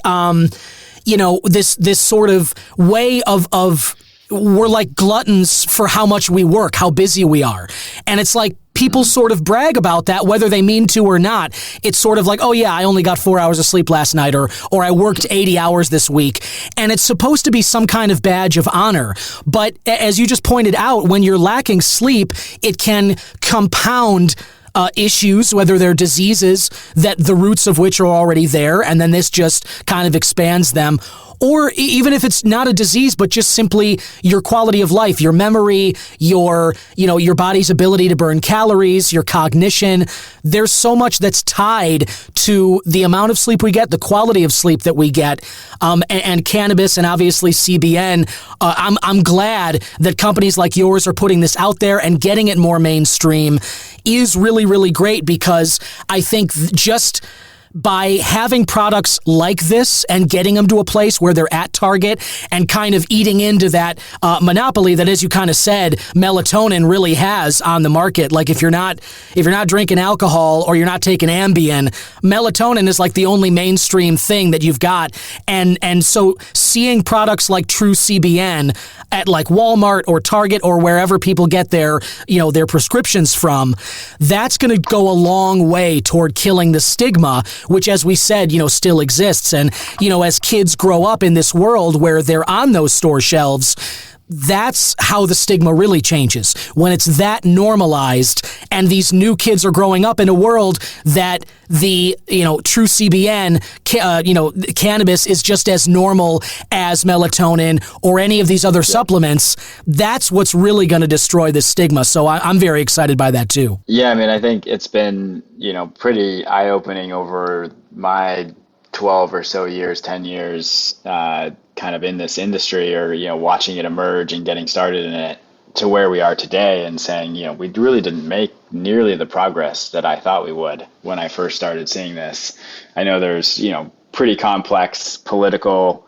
this sort of way of we're like gluttons for how much we work, how busy we are. And it's like people sort of brag about that, whether they mean to or not. It's sort of like, oh yeah, I only got 4 hours of sleep last night, or I worked 80 hours this week. And it's supposed to be some kind of badge of honor. But as you just pointed out, when you're lacking sleep, it can compound issues, whether they're diseases that the roots of which are already there, and then this just kind of expands them. Or even if it's not a disease, but just simply your quality of life, your memory, your body's ability to burn calories, your cognition. There's so much that's tied to the amount of sleep we get, the quality of sleep that we get, and cannabis and obviously CBN. I'm glad that companies like yours are putting this out there and getting it more mainstream is really, really great, because I think just by having products like this and getting them to a place where they're at target and kind of eating into that monopoly that, as you kind of said, melatonin really has on the market. Like if you're not drinking alcohol or you're not taking Ambien, melatonin is like the only mainstream thing that you've got. And so seeing products like True CBN at like Walmart or Target or wherever people get their prescriptions from, that's going to go a long way toward killing the stigma, which, as we said, still exists. And, as kids grow up in this world where they're on those store shelves, that's how the stigma really changes. When it's that normalized and these new kids are growing up in a world that the, True CBN, cannabis is just as normal as melatonin or any of these other supplements, that's what's really going to destroy the stigma. So I'm very excited by that too. Yeah, I think it's been, pretty eye-opening over my 12 or so years, 10 years, kind of in this industry, or, watching it emerge and getting started in it, to where we are today, and saying, we really didn't make nearly the progress that I thought we would when I first started seeing this. I know there's, pretty complex political,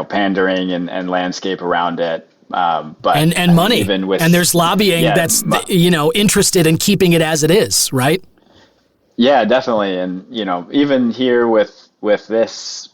pandering and landscape around it. But and money, even with, and there's lobbying that's, interested in keeping it as it is, right? Yeah, definitely. And, even here with this,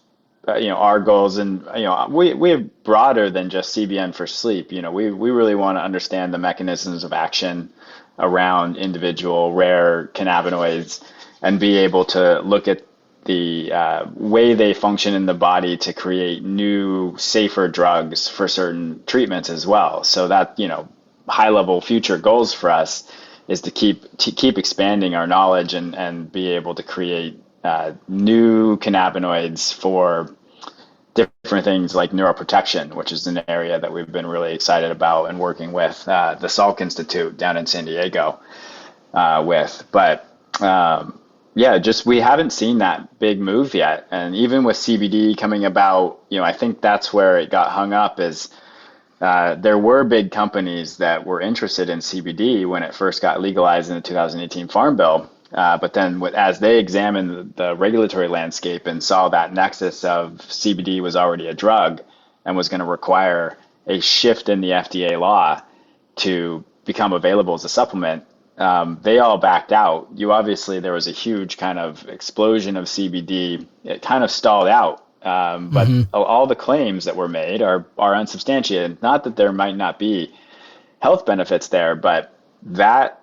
our goals, and, we have broader than just CBN for sleep. We really want to understand the mechanisms of action around individual rare cannabinoids and be able to look at the way they function in the body to create new, safer drugs for certain treatments as well. So that, high level future goals for us is to keep expanding our knowledge and be able to create new cannabinoids for different things like neuroprotection, which is an area that we've been really excited about and working with the Salk Institute down in San Diego with. But we haven't seen that big move yet. And even with CBD coming about, I think that's where it got hung up is there were big companies that were interested in CBD when it first got legalized in the 2018 Farm Bill. But then as they examined the regulatory landscape and saw that nexus of CBD was already a drug and was going to require a shift in the FDA law to become available as a supplement, they all backed out. There was a huge kind of explosion of CBD. It kind of stalled out. But all the claims that were made are unsubstantiated. Not that there might not be health benefits there, but that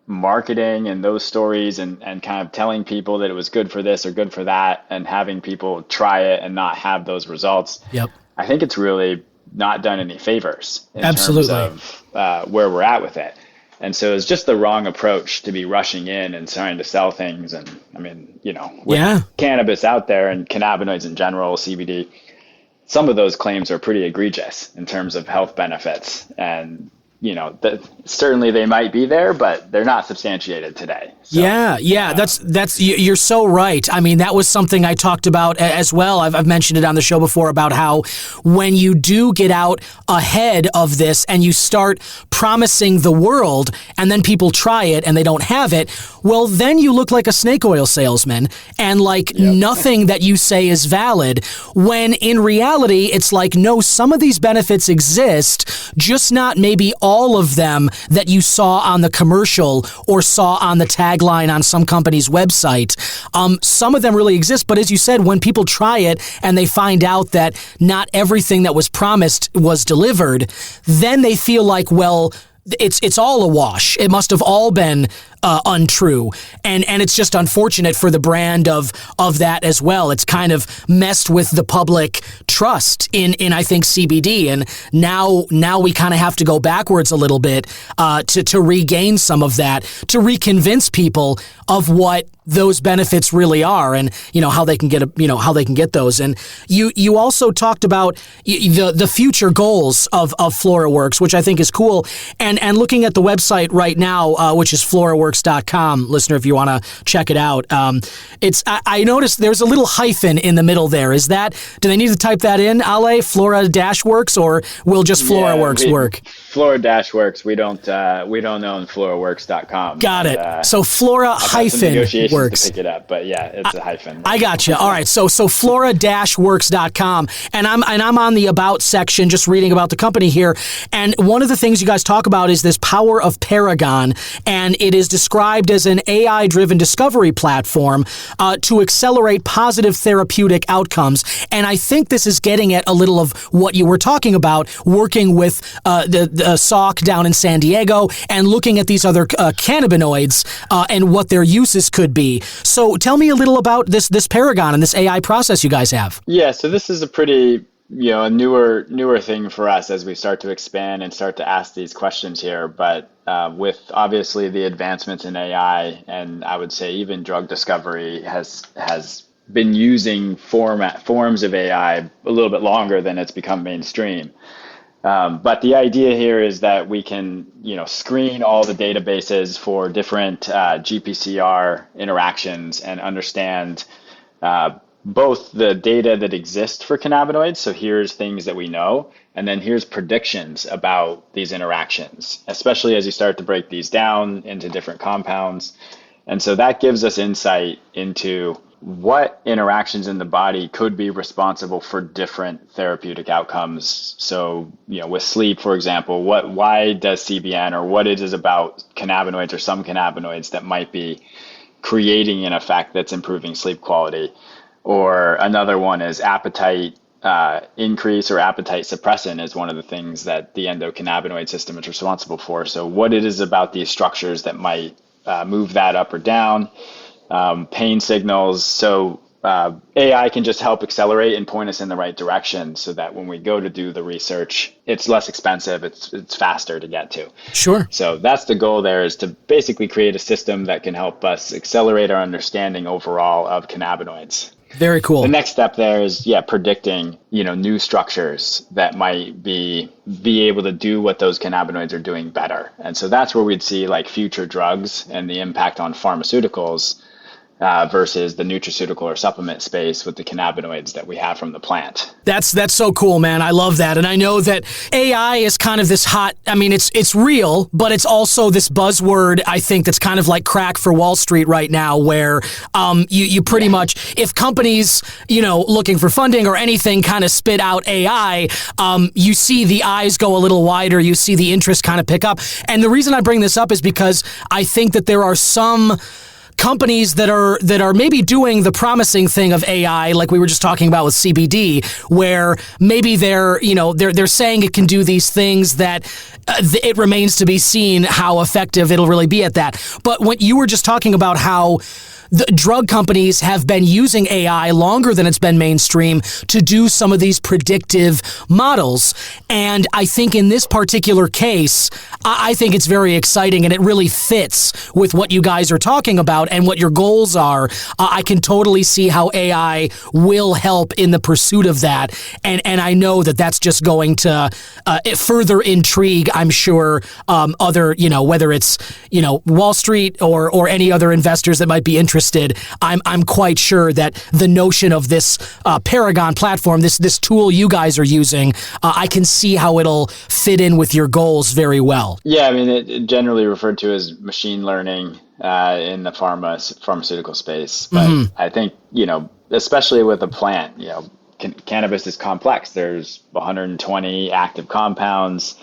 marketing and those stories and kind of telling people that it was good for this or good for that and having people try it and not have those results, Yep. I think it's really not done any favors in Absolutely. terms of where we're at with it. And so it's just the wrong approach to be rushing in and trying to sell things. And I mean, with cannabis out there and cannabinoids in general, CBD, some of those claims are pretty egregious in terms of health benefits. And certainly they might be there, but they're not substantiated today. So, that's you're so right. I mean, that was something I talked about as well. I've mentioned it on the show before about how when you do get out ahead of this and you start promising the world and then people try it and they don't have it, well, then you look like a snake oil salesman and nothing that you say is valid, when in reality, it's like, no, some of these benefits exist, just not maybe all of them that you saw on the commercial or saw on the tagline on some company's website. Some of them really exist, but as you said, when people try it and they find out that not everything that was promised was delivered, then they feel like, well, it's all a wash. It must have all been untrue, and it's just unfortunate for the brand of that as well. It's kind of messed with the public trust in I think CBD, and now we kind of have to go backwards a little bit to regain some of that, to reconvince people of what those benefits really are, and how they can get those. And you also talked about the future goals of FloraWorks, which I think is cool. And looking at the website right now, which is FloraWorks.com, listener, if you want to check it out, I noticed there's a little hyphen in the middle there. Do they need to type that in, Alleh, Flora-Works, or will just FloraWorks work? Flora-Works. We don't own FloraWorks.com. Got it. So Flora-Works. To pick it up, but yeah, it's a hyphen. I got you. All right, so Flora-Works.com, and I'm on the About section, just reading about the company here. And one of the things you guys talk about is this power of Paragon, and it is described as an AI-driven discovery platform to accelerate positive therapeutic outcomes. And I think this is getting at a little of what you were talking about, working with the SOC down in San Diego and looking at these other cannabinoids and what their uses could be. So tell me a little about this Paragon and this AI process you guys have. Yeah, so this is a pretty a newer thing for us as we start to expand and start to ask these questions here. But with obviously the advancements in AI, and I would say even drug discovery has been using forms of AI a little bit longer than it's become mainstream. But the idea here is that we can, screen all the databases for different GPCR interactions and understand both the data that exists for cannabinoids. So here's things that we know, and then here's predictions about these interactions, especially as you start to break these down into different compounds. And so that gives us insight into what interactions in the body could be responsible for different therapeutic outcomes. So, with sleep, for example, why does CBN, or what it is about cannabinoids or some cannabinoids that might be creating an effect that's improving sleep quality? Or another one is appetite increase, or appetite suppressant is one of the things that the endocannabinoid system is responsible for. So what it is about these structures that might move that up or down. Pain signals. So AI can just help accelerate and point us in the right direction so that when we go to do the research, it's less expensive, it's faster to get to. Sure. So that's the goal there, is to basically create a system that can help us accelerate our understanding overall of cannabinoids. Very cool. The next step there is, predicting, new structures that might be able to do what those cannabinoids are doing better. And so that's where we'd see like future drugs and the impact on pharmaceuticals versus the nutraceutical or supplement space with the cannabinoids that we have from the plant. That's so cool, man. I love that. And I know that AI is kind of this hot, it's real, but it's also this buzzword, I think, that's kind of like crack for Wall Street right now, where you pretty much, if companies, looking for funding or anything kind of spit out AI, you see the eyes go a little wider, you see the interest kind of pick up. And the reason I bring this up is because I think that there are some companies that are maybe doing the promising thing of AI, like we were just talking about with CBD, where maybe they're saying it can do these things that it remains to be seen how effective it'll really be at that. But when you were just talking about how the drug companies have been using AI longer than it's been mainstream to do some of these predictive models. And I think in this particular case, I think it's very exciting and it really fits with what you guys are talking about and what your goals are. I can totally see how AI will help in the pursuit of that. And I know that that's just going to further intrigue, I'm sure, other, whether it's, Wall Street or any other investors that might be interested. I'm quite sure that the notion of this Paragon platform, this tool you guys are using, I can see how it'll fit in with your goals very well. Yeah, I mean, it generally referred to as machine learning in the pharmaceutical space. But I think, especially with a plant, cannabis is complex. There's 120 active compounds.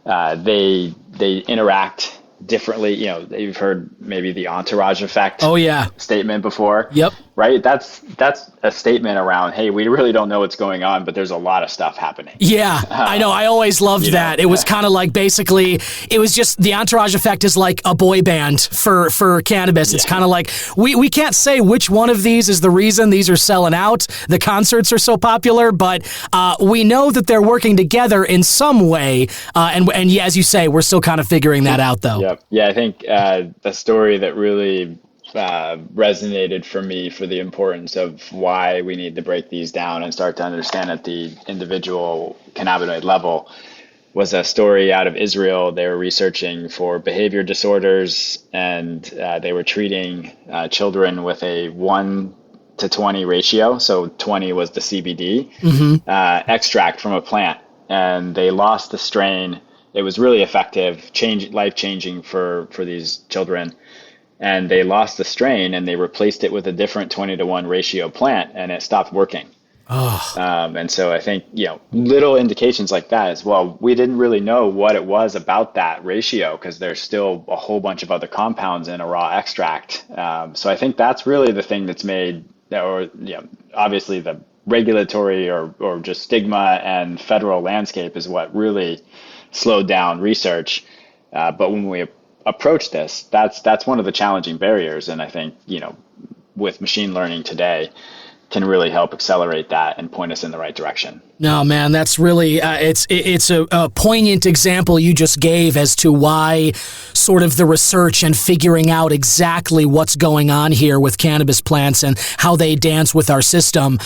They interact differently. You've heard maybe the entourage effect statement before. Yep. Right? That's a statement around, hey, we really don't know what's going on, but there's a lot of stuff happening. Yeah, I know. I always loved that. It was kind of like, basically, it was just the entourage effect is like a boy band for cannabis. It's kind of like, we can't say which one of these is the reason these are selling out. The concerts are so popular, but we know that they're working together in some way. And as you say, we're still kind of figuring that out, though. Yep. Yeah, I think the story that really resonated for me for the importance of why we need to break these down and start to understand at the individual cannabinoid level was a story out of Israel. They were researching for behavior disorders, and they were treating children with a 1-to-20 ratio. So 20 was the CBD extract from a plant, and they lost the strain. It was really effective, life-changing for these children. And they lost the strain and they replaced it with a different 20-to-1 ratio plant, and it stopped working. And so I think, little indications like that as well. We didn't really know what it was about that ratio because there's still a whole bunch of other compounds in a raw extract. So I think that's really the thing that's made, obviously the regulatory or just stigma and federal landscape is what really slowed down research. But when we approach this, that's one of the challenging barriers. And I think, with machine learning today can really help accelerate that and point us in the right direction. No, man, that's really, it's a poignant example you just gave as to why sort of the research and figuring out exactly what's going on here with cannabis plants and how they dance with our system.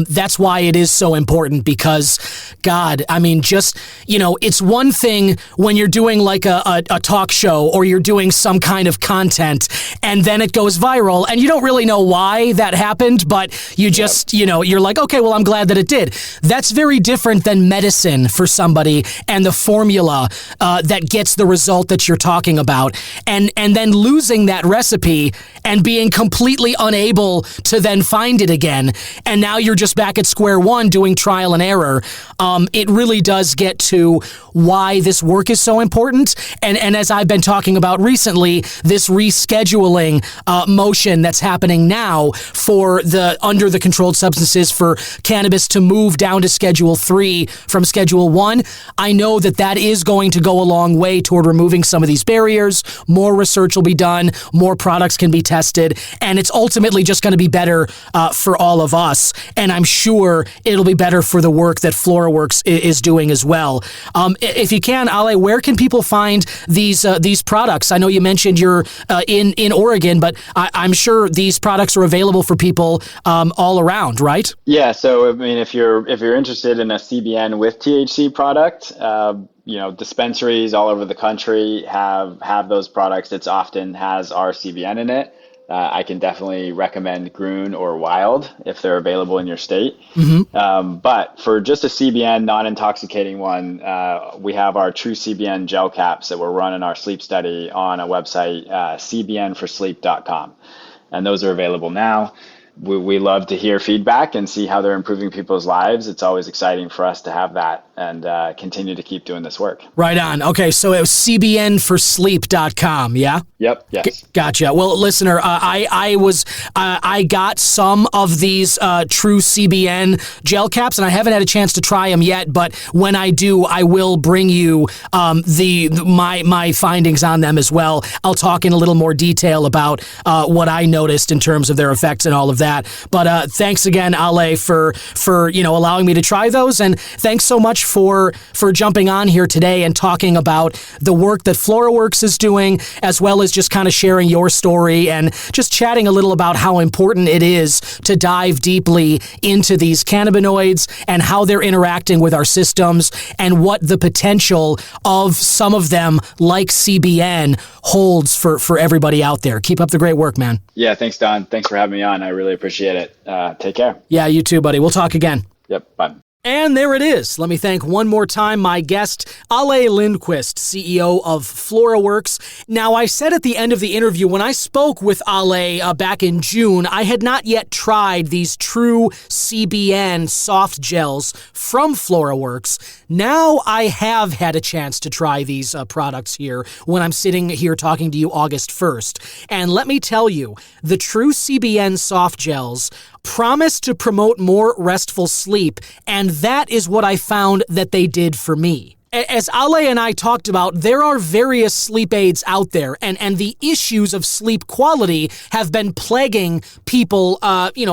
That's why it is so important because, God, I mean, just, it's one thing when you're doing like a talk show or you're doing some kind of content and then it goes viral and you don't really know why that happened, but you just, you're like, okay, well, I'm glad that it did. That's very different than medicine for somebody and the formula that gets the result that you're talking about, and then losing that recipe and being completely unable to then find it again, and now you're just back at square one doing trial and error. It really does get to why this work is so important, and as I've been talking about recently, this rescheduling motion that's happening now for the under the controlled substances for cannabis to move down to Schedule 3 from Schedule 1. I know that is going to go a long way toward removing some of these barriers. More research will be done, more products can be tested, and it's ultimately just going to be better for all of us. And I'm sure it'll be better for the work that Flora Works is doing as well. If you can, Alleh, where can people find these products? I know you mentioned you're in Oregon, but I'm sure these products are available for people all around, right? Yeah. So I mean, if you're interested in a CBN with THC product, dispensaries all over the country have those products. It often has our CBN in it. I can definitely recommend Groon or Wild if they're available in your state. But for just a CBN non-intoxicating one, we have our True CBN gel caps that we're running our sleep study on a website, cbnforsleep.com. And those are available now. We love to hear feedback and see how they're improving people's lives. It's always exciting for us to have that and continue to keep doing this work. Right on. Okay, so it was cbnforsleep.com, yeah? Yep. Yes. Gotcha. Well, listener, I got some of these true CBN gel caps, and I haven't had a chance to try them yet. But when I do, I will bring you my findings on them as well. I'll talk in a little more detail about what I noticed in terms of their effects and all of that. But thanks again, Alleh, for allowing me to try those, and thanks so much for jumping on here today and talking about the work that FloraWorks is doing, as well as just kind of sharing your story and just chatting a little about how important it is to dive deeply into these cannabinoids and how they're interacting with our systems and what the potential of some of them, like CBN, holds for everybody out there. Keep up the great work, man. Yeah, thanks, Don. Thanks for having me on. I really appreciate it. Take care. Yeah, you too, buddy. We'll talk again. Yep, bye. And there it is. Let me thank one more time my guest, Alleh Lindquist, CEO of FloraWorks. Now, I said at the end of the interview, when I spoke with Alleh back in June, I had not yet tried these true CBN soft gels from FloraWorks. Now I have had a chance to try these products here when I'm sitting here talking to you August 1st. And let me tell you, the true CBN soft gels promise to promote more restful sleep, and that is what I found that they did for me. As Alleh and I talked about, there are various sleep aids out there, and the issues of sleep quality have been plaguing people,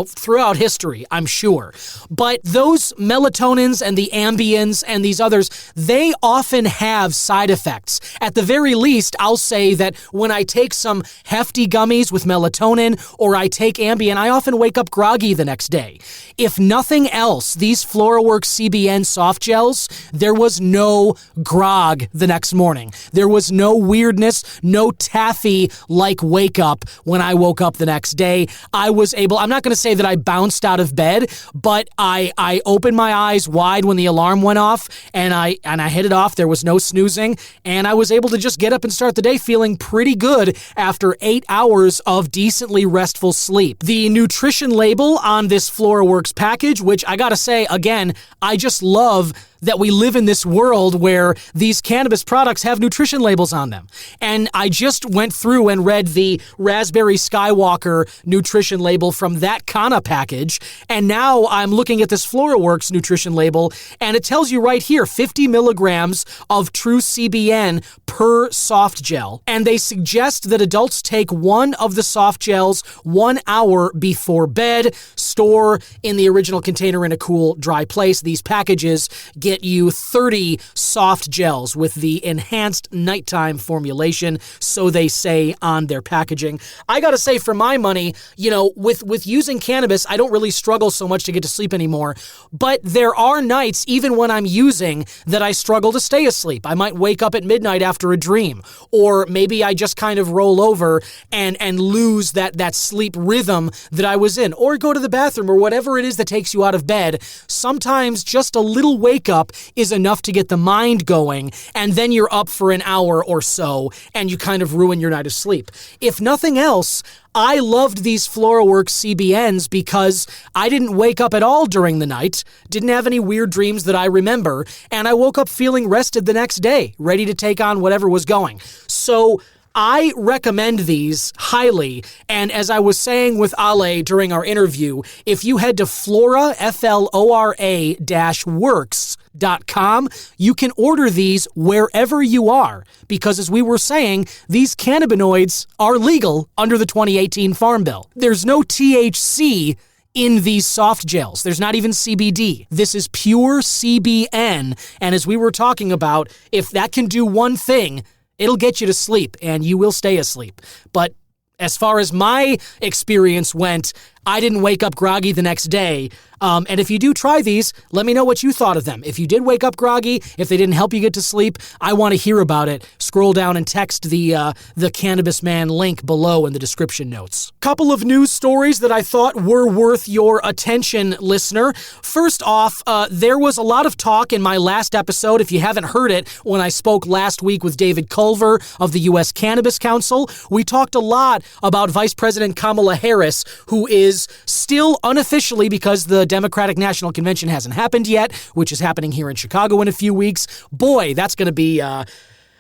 throughout history, I'm sure. But those melatonins and the Ambiens and these others, they often have side effects. At the very least, I'll say that when I take some hefty gummies with melatonin or I take Ambien, I often wake up groggy the next day. If nothing else, these FloraWorks CBN soft gels, there was no grog the next morning. There was no weirdness, no taffy-like wake up when I woke up the next day. I'm not going to say that I bounced out of bed, but I opened my eyes wide when the alarm went off, and I hit it off. There was no snoozing, and I was able to just get up and start the day feeling pretty good after 8 hours of decently restful sleep. The nutrition label on this FloraWorks package, which I got to say, again, I just love that we live in this world where these cannabis products have nutrition labels on them. And I just went through and read the Raspberry Skywalker nutrition label from that Kana package, and now I'm looking at this FloraWorks nutrition label, and it tells you right here, 50 milligrams of true CBN per soft gel. And they suggest that adults take one of the soft gels 1 hour before bed, store in the original container in a cool, dry place. These packages get you 30 soft gels with the enhanced nighttime formulation, so they say on their packaging. I gotta say, for my money, with using cannabis, I don't really struggle so much to get to sleep anymore, but there are nights, even when I'm using, that I struggle to stay asleep. I might wake up at midnight after a dream, or maybe I just kind of roll over and lose that sleep rhythm that I was in, or go to the bathroom, or whatever it is that takes you out of bed. Sometimes just a little wake up is enough to get the mind going, and then you're up for an hour or so, and you kind of ruin your night of sleep. If nothing else, I loved these FloraWorks CBNs because I didn't wake up at all during the night, didn't have any weird dreams that I remember, and I woke up feeling rested the next day, ready to take on whatever was going. So I recommend these highly, and as I was saying with Alleh during our interview, if you head to Flora, FLORA-works.com, you can order these wherever you are, because as we were saying, these cannabinoids are legal under the 2018 Farm Bill. There's no THC in these soft gels. There's not even CBD. This is pure CBN, and as we were talking about, if that can do one thing, it'll get you to sleep, and you will stay asleep. But as far as my experience went, I didn't wake up groggy the next day. And if you do try these, let me know what you thought of them. If you did wake up groggy, if they didn't help you get to sleep, I want to hear about it. Scroll down and text the Cannabis Man link below in the description notes. Couple of news stories that I thought were worth your attention, listener. First off, there was a lot of talk in my last episode, if you haven't heard it, when I spoke last week with David Culver of the U.S. Cannabis Council. We talked a lot about Vice President Kamala Harris, who is is still unofficially, because the Democratic National Convention hasn't happened yet, which is happening here in Chicago in a few weeks. Boy, that's going to be...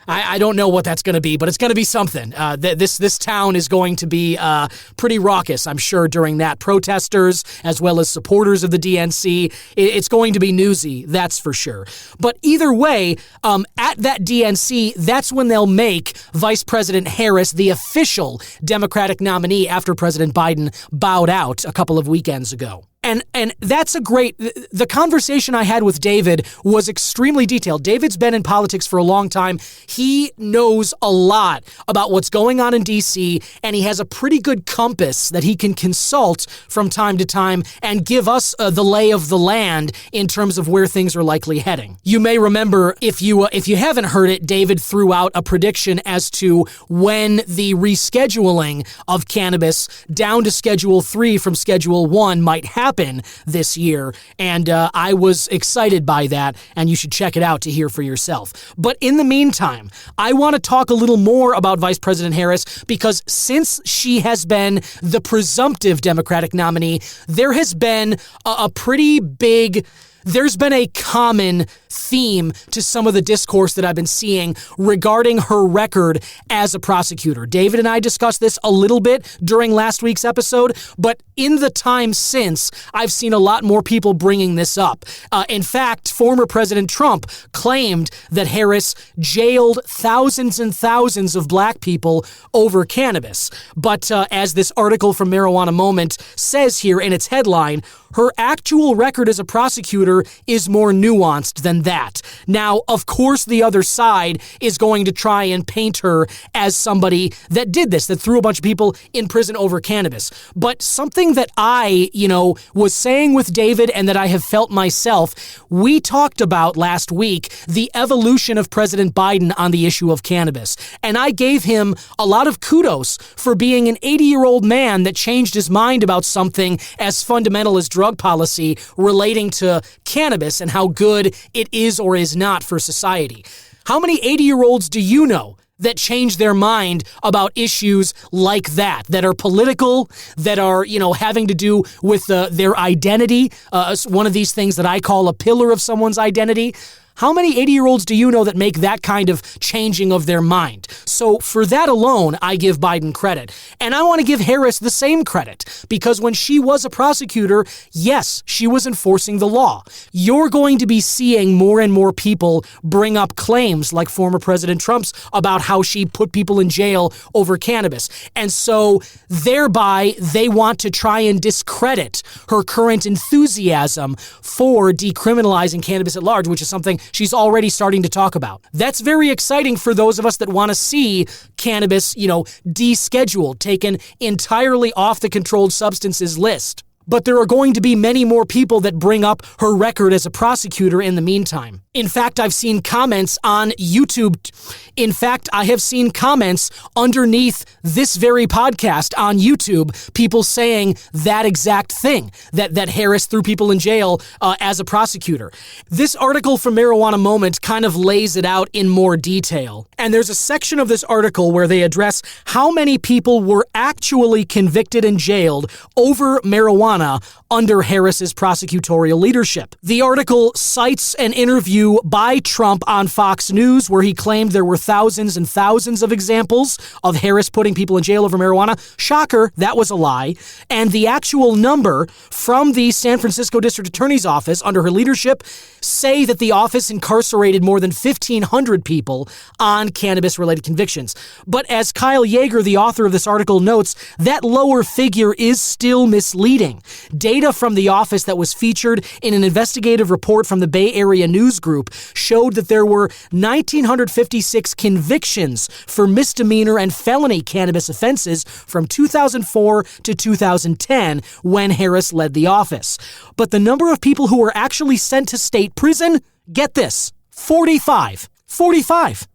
I don't know what that's going to be, but it's going to be something. This town is going to be pretty raucous, I'm sure, during that. Protesters, as well as supporters of the DNC. It's going to be newsy, that's for sure. But either way, at that DNC, that's when they'll make Vice President Harris the official Democratic nominee after President Biden bowed out a couple of weekends ago. And that's the conversation I had with David was extremely detailed. David's been in politics for a long time. He knows a lot about what's going on in D.C., and he has a pretty good compass that he can consult from time to time and give us the lay of the land in terms of where things are likely heading. You may remember, if you haven't heard it, David threw out a prediction as to when the rescheduling of cannabis down to Schedule 3 from Schedule 1 might happen this year, and I was excited by that, and you should check it out to hear for yourself. But in the meantime, I want to talk a little more about Vice President Harris, because since she has been the presumptive Democratic nominee, there has been a pretty big... There's been a common theme to some of the discourse that I've been seeing regarding her record as a prosecutor. David and I discussed this a little bit during last week's episode, but in the time since, I've seen a lot more people bringing this up. In fact, former President Trump claimed that Harris jailed thousands and thousands of black people over cannabis. But as this article from Marijuana Moment says here in its headline, her actual record as a prosecutor is more nuanced than that. Now, of course, the other side is going to try and paint her as somebody that did this, that threw a bunch of people in prison over cannabis. But something that I, was saying with David and that I have felt myself, we talked about last week the evolution of President Biden on the issue of cannabis. And I gave him a lot of kudos for being an 80-year-old man that changed his mind about something as fundamental as drug policy relating to cannabis and how good it is or is not for society. How many 80-year-olds do you know that change their mind about issues like that are political, that are, having to do with their identity, one of these things that I call a pillar of someone's identity? How many 80-year-olds do you know that make that kind of changing of their mind? So for that alone, I give Biden credit. And I want to give Harris the same credit, because when she was a prosecutor, yes, she was enforcing the law. You're going to be seeing more and more people bring up claims like former President Trump's about how she put people in jail over cannabis. And so thereby, they want to try and discredit her current enthusiasm for decriminalizing cannabis at large, which is something she's already starting to talk about. That's very exciting for those of us that want to see cannabis, descheduled, taken entirely off the controlled substances list. But there are going to be many more people that bring up her record as a prosecutor in the meantime. In fact, I've seen comments on YouTube. In fact, I have seen comments underneath this very podcast on YouTube, people saying that exact thing, that Harris threw people in jail as a prosecutor. This article from Marijuana Moment kind of lays it out in more detail. And there's a section of this article where they address how many people were actually convicted and jailed over marijuana under Harris's prosecutorial leadership. The article cites an interview by Trump on Fox News where he claimed there were thousands and thousands of examples of Harris putting people in jail over marijuana. Shocker, that was a lie. And the actual number from the San Francisco District Attorney's Office under her leadership say that the office incarcerated more than 1,500 people on cannabis-related convictions. But as Kyle Yeager, the author of this article, notes, that lower figure is still misleading. Data from the office that was featured in an investigative report from the Bay Area News Group showed that there were 1,956 convictions for misdemeanor and felony cannabis offenses from 2004 to 2010 when Harris led the office. But the number of people who were actually sent to state prison, get this, 45. 45.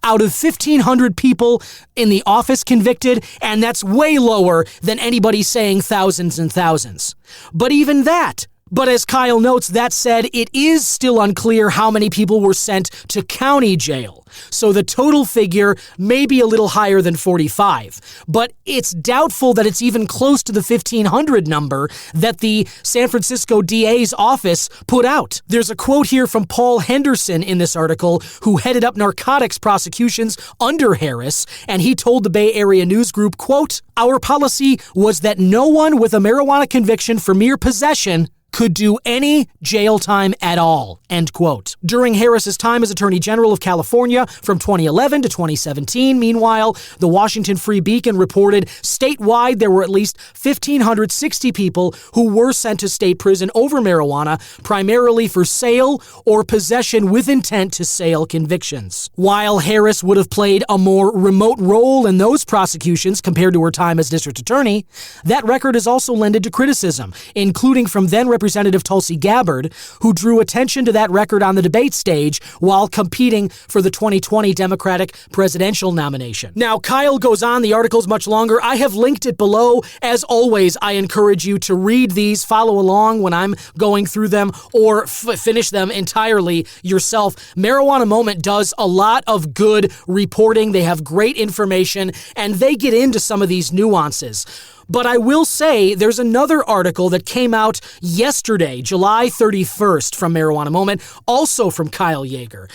Out of 1,500 people in the office convicted, and that's way lower than anybody saying thousands and thousands. But even that But as Kyle notes, that said, it is still unclear how many people were sent to county jail. So the total figure may be a little higher than 45. But it's doubtful that it's even close to the 1,500 number that the San Francisco DA's office put out. There's a quote here from Paul Henderson in this article, who headed up narcotics prosecutions under Harris, and he told the Bay Area News Group, quote, "Our policy was that no one with a marijuana conviction for mere possession could do any jail time at all," end quote. During Harris's time as Attorney General of California from 2011 to 2017, meanwhile, the Washington Free Beacon reported statewide there were at least 1,560 people who were sent to state prison over marijuana, primarily for sale or possession with intent to sale convictions. While Harris would have played a more remote role in those prosecutions compared to her time as district attorney, that record is also lended to criticism, including from then Representative Tulsi Gabbard, who drew attention to that record on the debate stage while competing for the 2020 Democratic presidential nomination. Now, Kyle goes on, the article's much longer. I have linked it below. As always, I encourage you to read these, follow along when I'm going through them, or finish them entirely yourself. Marijuana Moment does a lot of good reporting. They have great information, and they get into some of these nuances. But I will say there's another article that came out yesterday, July 31st, from Marijuana Moment, also from Kyle Yeager.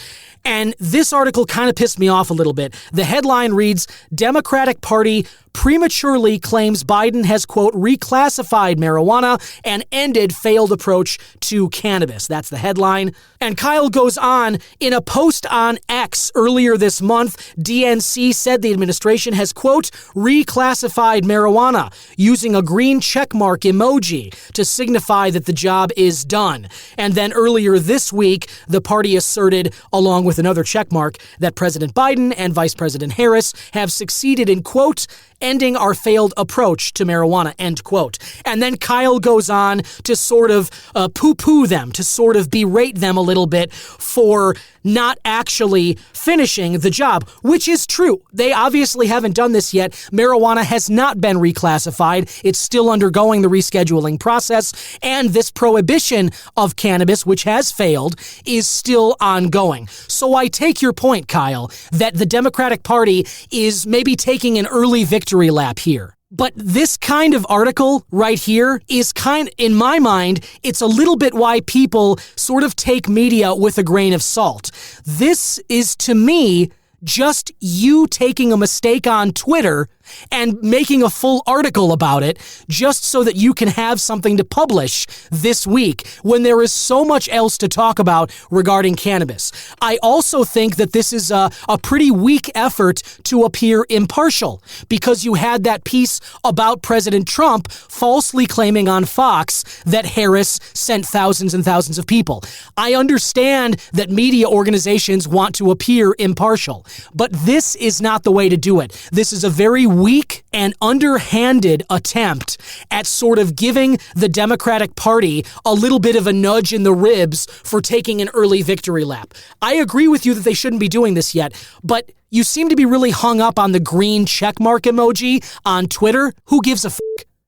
And this article kind of pissed me off a little bit. The headline reads, "Democratic Party prematurely claims Biden has, quote, reclassified marijuana and ended failed approach to cannabis." That's the headline. And Kyle goes on, in a post on X earlier this month, DNC said the administration has, quote, reclassified marijuana using a green checkmark emoji to signify that the job is done. And then earlier this week, the party asserted, along with another checkmark, that President Biden and Vice President Harris have succeeded in, quote, ending our failed approach to marijuana, end quote. And then Kyle goes on to sort of poo-poo them, to sort of berate them a little bit for not actually finishing the job, which is true. They obviously haven't done this yet. Marijuana has not been reclassified. It's still undergoing the rescheduling process, and this prohibition of cannabis, which has failed, is still ongoing. So I take your point, Kyle, that the Democratic Party is maybe taking an early victory lap here. But this kind of article right here is in my mind, it's a little bit why people sort of take media with a grain of salt. This is, to me, just you taking a mistake on Twitter and making a full article about it just so that you can have something to publish this week when there is so much else to talk about regarding cannabis. I also think that this is a pretty weak effort to appear impartial, because you had that piece about President Trump falsely claiming on Fox that Harris sent thousands and thousands of people. I understand that media organizations want to appear impartial, but this is not the way to do it. This is a very weak and underhanded attempt at sort of giving the Democratic Party a little bit of a nudge in the ribs for taking an early victory lap. I agree with you that they shouldn't be doing this yet, but you seem to be really hung up on the green checkmark emoji on Twitter. Who gives a f***?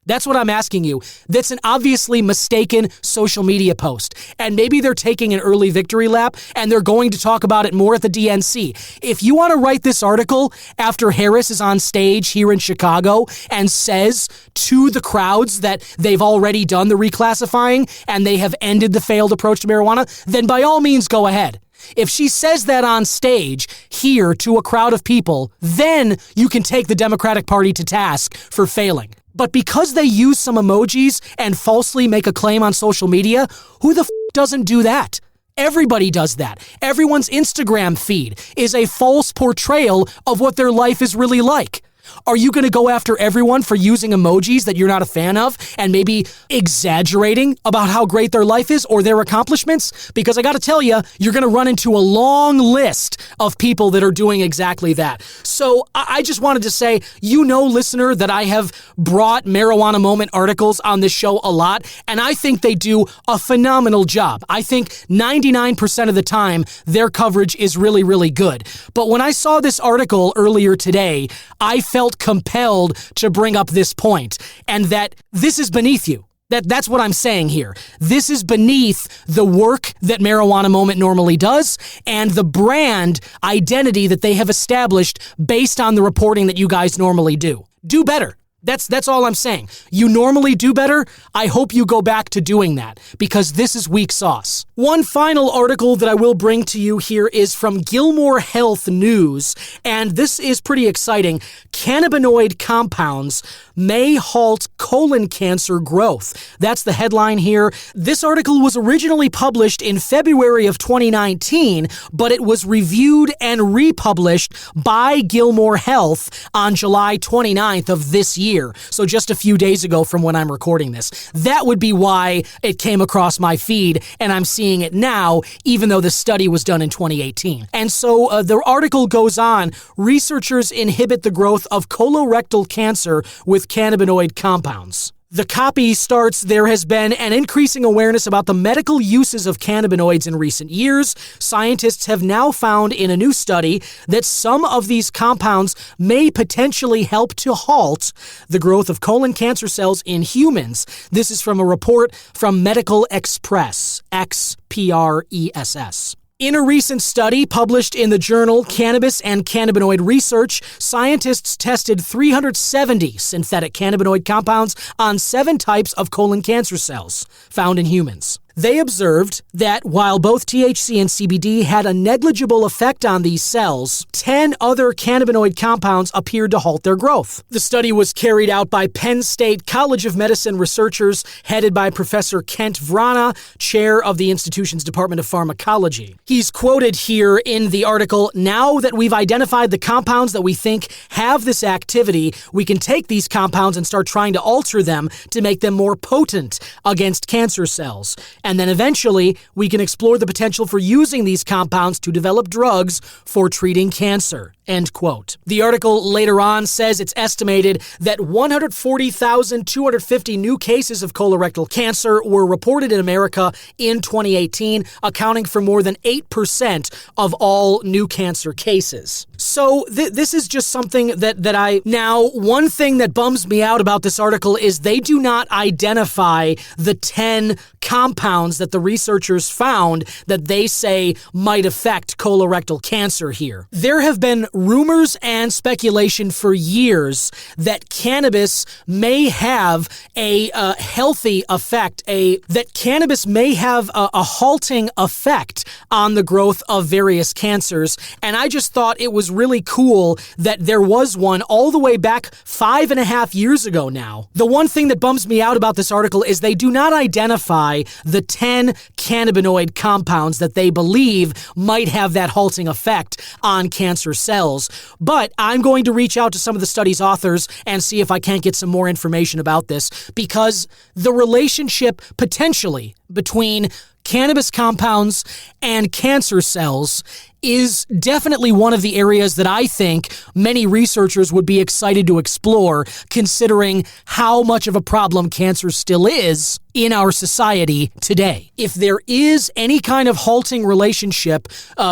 That's what I'm asking you. That's an obviously mistaken social media post. And maybe they're taking an early victory lap and they're going to talk about it more at the DNC. If you want to write this article after Harris is on stage here in Chicago and says to the crowds that they've already done the reclassifying and they have ended the failed approach to marijuana, then by all means go ahead. If she says that on stage here to a crowd of people, then you can take the Democratic Party to task for failing. But because they use some emojis and falsely make a claim on social media, who the f*** doesn't do that? Everybody does that. Everyone's Instagram feed is a false portrayal of what their life is really like. Are you going to go after everyone for using emojis that you're not a fan of and maybe exaggerating about how great their life is or their accomplishments? Because I got to tell you, you're going to run into a long list of people that are doing exactly that. So I just wanted to say, listener, that I have brought Marijuana Moment articles on this show a lot, and I think they do a phenomenal job. I think 99% of the time, their coverage is really, really good. But when I saw this article earlier today, I felt compelled to bring up this point, and that this is beneath you. That's what I'm saying here. This is beneath the work that Marijuana Moment normally does and the brand identity that they have established based on the reporting that you guys normally do. Do better. That's all I'm saying. You normally do better. I hope you go back to doing that because this is weak sauce. One final article that I will bring to you here is from Gilmore Health News, and this is pretty exciting. Cannabinoid compounds may halt colon cancer growth. That's the headline here. This article was originally published in February of 2019, but it was reviewed and republished by Gilmore Health on July 29th of this year. So just a few days ago from when I'm recording this. That would be why it came across my feed, and I'm seeing it now, even though the study was done in 2018. And so the article goes on, researchers inhibit the growth of colorectal cancer with cannabinoid compounds. The copy starts, there has been an increasing awareness about the medical uses of cannabinoids in recent years. Scientists have now found in a new study that some of these compounds may potentially help to halt the growth of colon cancer cells in humans. This is from a report from Medical Express, XPRESS. In a recent study published in the journal Cannabis and Cannabinoid Research, scientists tested 370 synthetic cannabinoid compounds on 7 types of colon cancer cells found in humans. They observed that while both THC and CBD had a negligible effect on these cells, 10 other cannabinoid compounds appeared to halt their growth. The study was carried out by Penn State College of Medicine researchers headed by Professor Kent Vrana, chair of the institution's Department of Pharmacology. He's quoted here in the article, "Now that we've identified the compounds that we think have this activity, we can take these compounds and start trying to alter them to make them more potent against cancer cells. And then eventually, we can explore the potential for using these compounds to develop drugs for treating cancer." End quote. The article later on says it's estimated that 140,250 new cases of colorectal cancer were reported in America in 2018, accounting for more than 8% of all new cancer cases. So this is just something that I... Now, one thing that bums me out about this article is they do not identify the 10 compounds that the researchers found that they say might affect colorectal cancer here. There have been rumors and speculation for years that cannabis may have a healthy effect, that cannabis may have a halting effect on the growth of various cancers. And I just thought it was really cool that there was one all the way back 5.5 years ago now. The one thing that bums me out about this article is they do not identify the 10 cannabinoid compounds that they believe might have that halting effect on cancer cells. But I'm going to reach out to some of the study's authors and see if I can't get some more information about this, because the relationship potentially between cannabis compounds and cancer cells is definitely one of the areas that I think many researchers would be excited to explore, considering how much of a problem cancer still is in our society today. If there is any kind of halting relationship,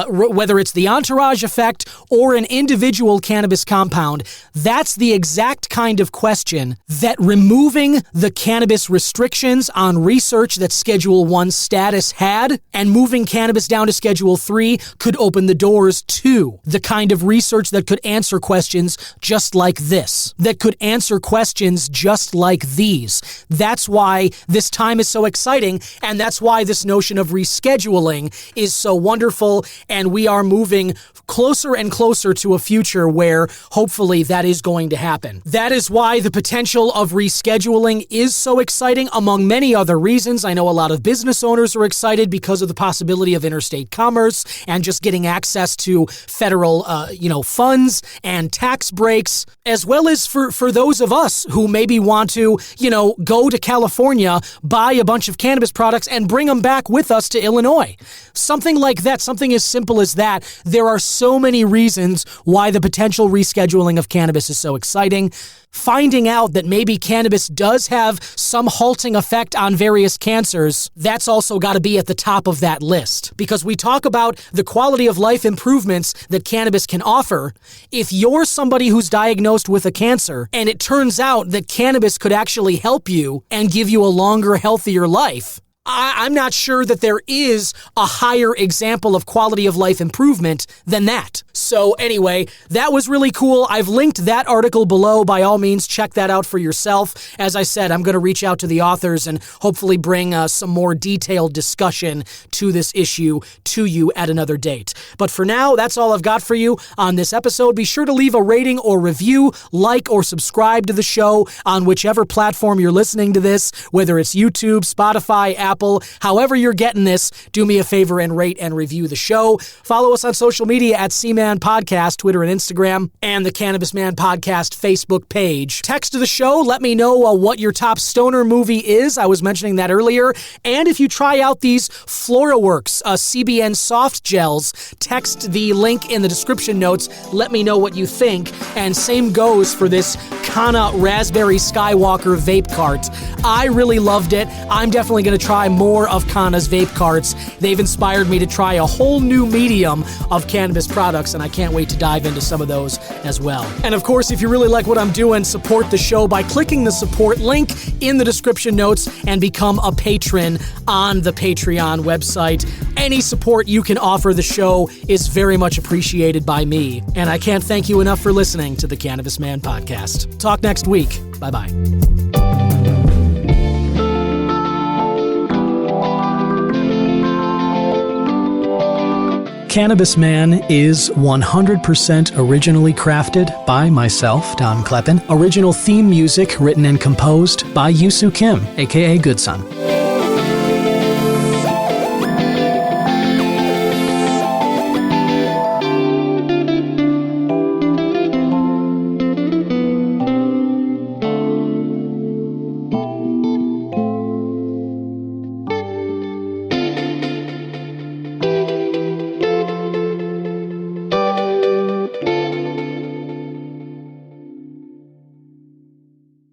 whether it's the entourage effect or an individual cannabis compound, that's the exact kind of question that removing the cannabis restrictions on research that Schedule 1 status had and moving cannabis down to Schedule 3 could open the doors to the kind of research that could answer questions just like this, that could answer questions just like these. That's why this time is so exciting, and that's why this notion of rescheduling is so wonderful, and we are moving closer and closer to a future where hopefully that is going to happen. That is why the potential of rescheduling is so exciting, among many other reasons. I know a lot of business owners are excited because of the possibility of interstate commerce and just getting access to federal, funds and tax breaks, as well as for those of us who maybe want to, go to California, buy a bunch of cannabis products and bring them back with us to Illinois. Something like that, something as simple as that. There are so many reasons why the potential rescheduling of cannabis is so exciting. finding out that maybe cannabis does have some halting effect on various cancers, that's also got to be at the top of that list. Because we talk about the quality of life improvements that cannabis can offer. If you're somebody who's diagnosed with a cancer and it turns out that cannabis could actually help you and give you a longer, healthier life, I'm not sure that there is a higher example of quality of life improvement than that. So anyway, that was really cool. I've linked that article below. By all means, check that out for yourself. As I said, I'm going to reach out to the authors and hopefully bring some more detailed discussion to this issue to you at another date. But for now, that's all I've got for you on this episode. Be sure to leave a rating or review, like or subscribe to the show on whichever platform you're listening to this, whether it's YouTube, Spotify, Apple, however you're getting this, do me a favor and rate and review the show. Follow us on social media at C-Man Podcast, Twitter and Instagram, and the Cannabis Man Podcast Facebook page. Text to the show, let me know what your top stoner movie is. I was mentioning that earlier. And if you try out these Flora Works CBN soft gels, text the link in the description notes. Let me know what you think. And same goes for this Kana Raspberry Skywalker vape cart. I really loved it. I'm definitely going to try more of Kana's vape carts. They've inspired me to try a whole new medium of cannabis products, and I can't wait to dive into some of those as well. And of course, if you really like what I'm doing, support the show by clicking the support link in the description notes and become a patron on the Patreon website. Any support you can offer the show is very much appreciated by me, and I can't thank you enough for listening to the Cannabis Man Podcast. Talk next week. Bye-bye. Cannabis Man is 100% originally crafted by myself, Don Kleppen. Original theme music written and composed by Yusu Kim, aka Good Son.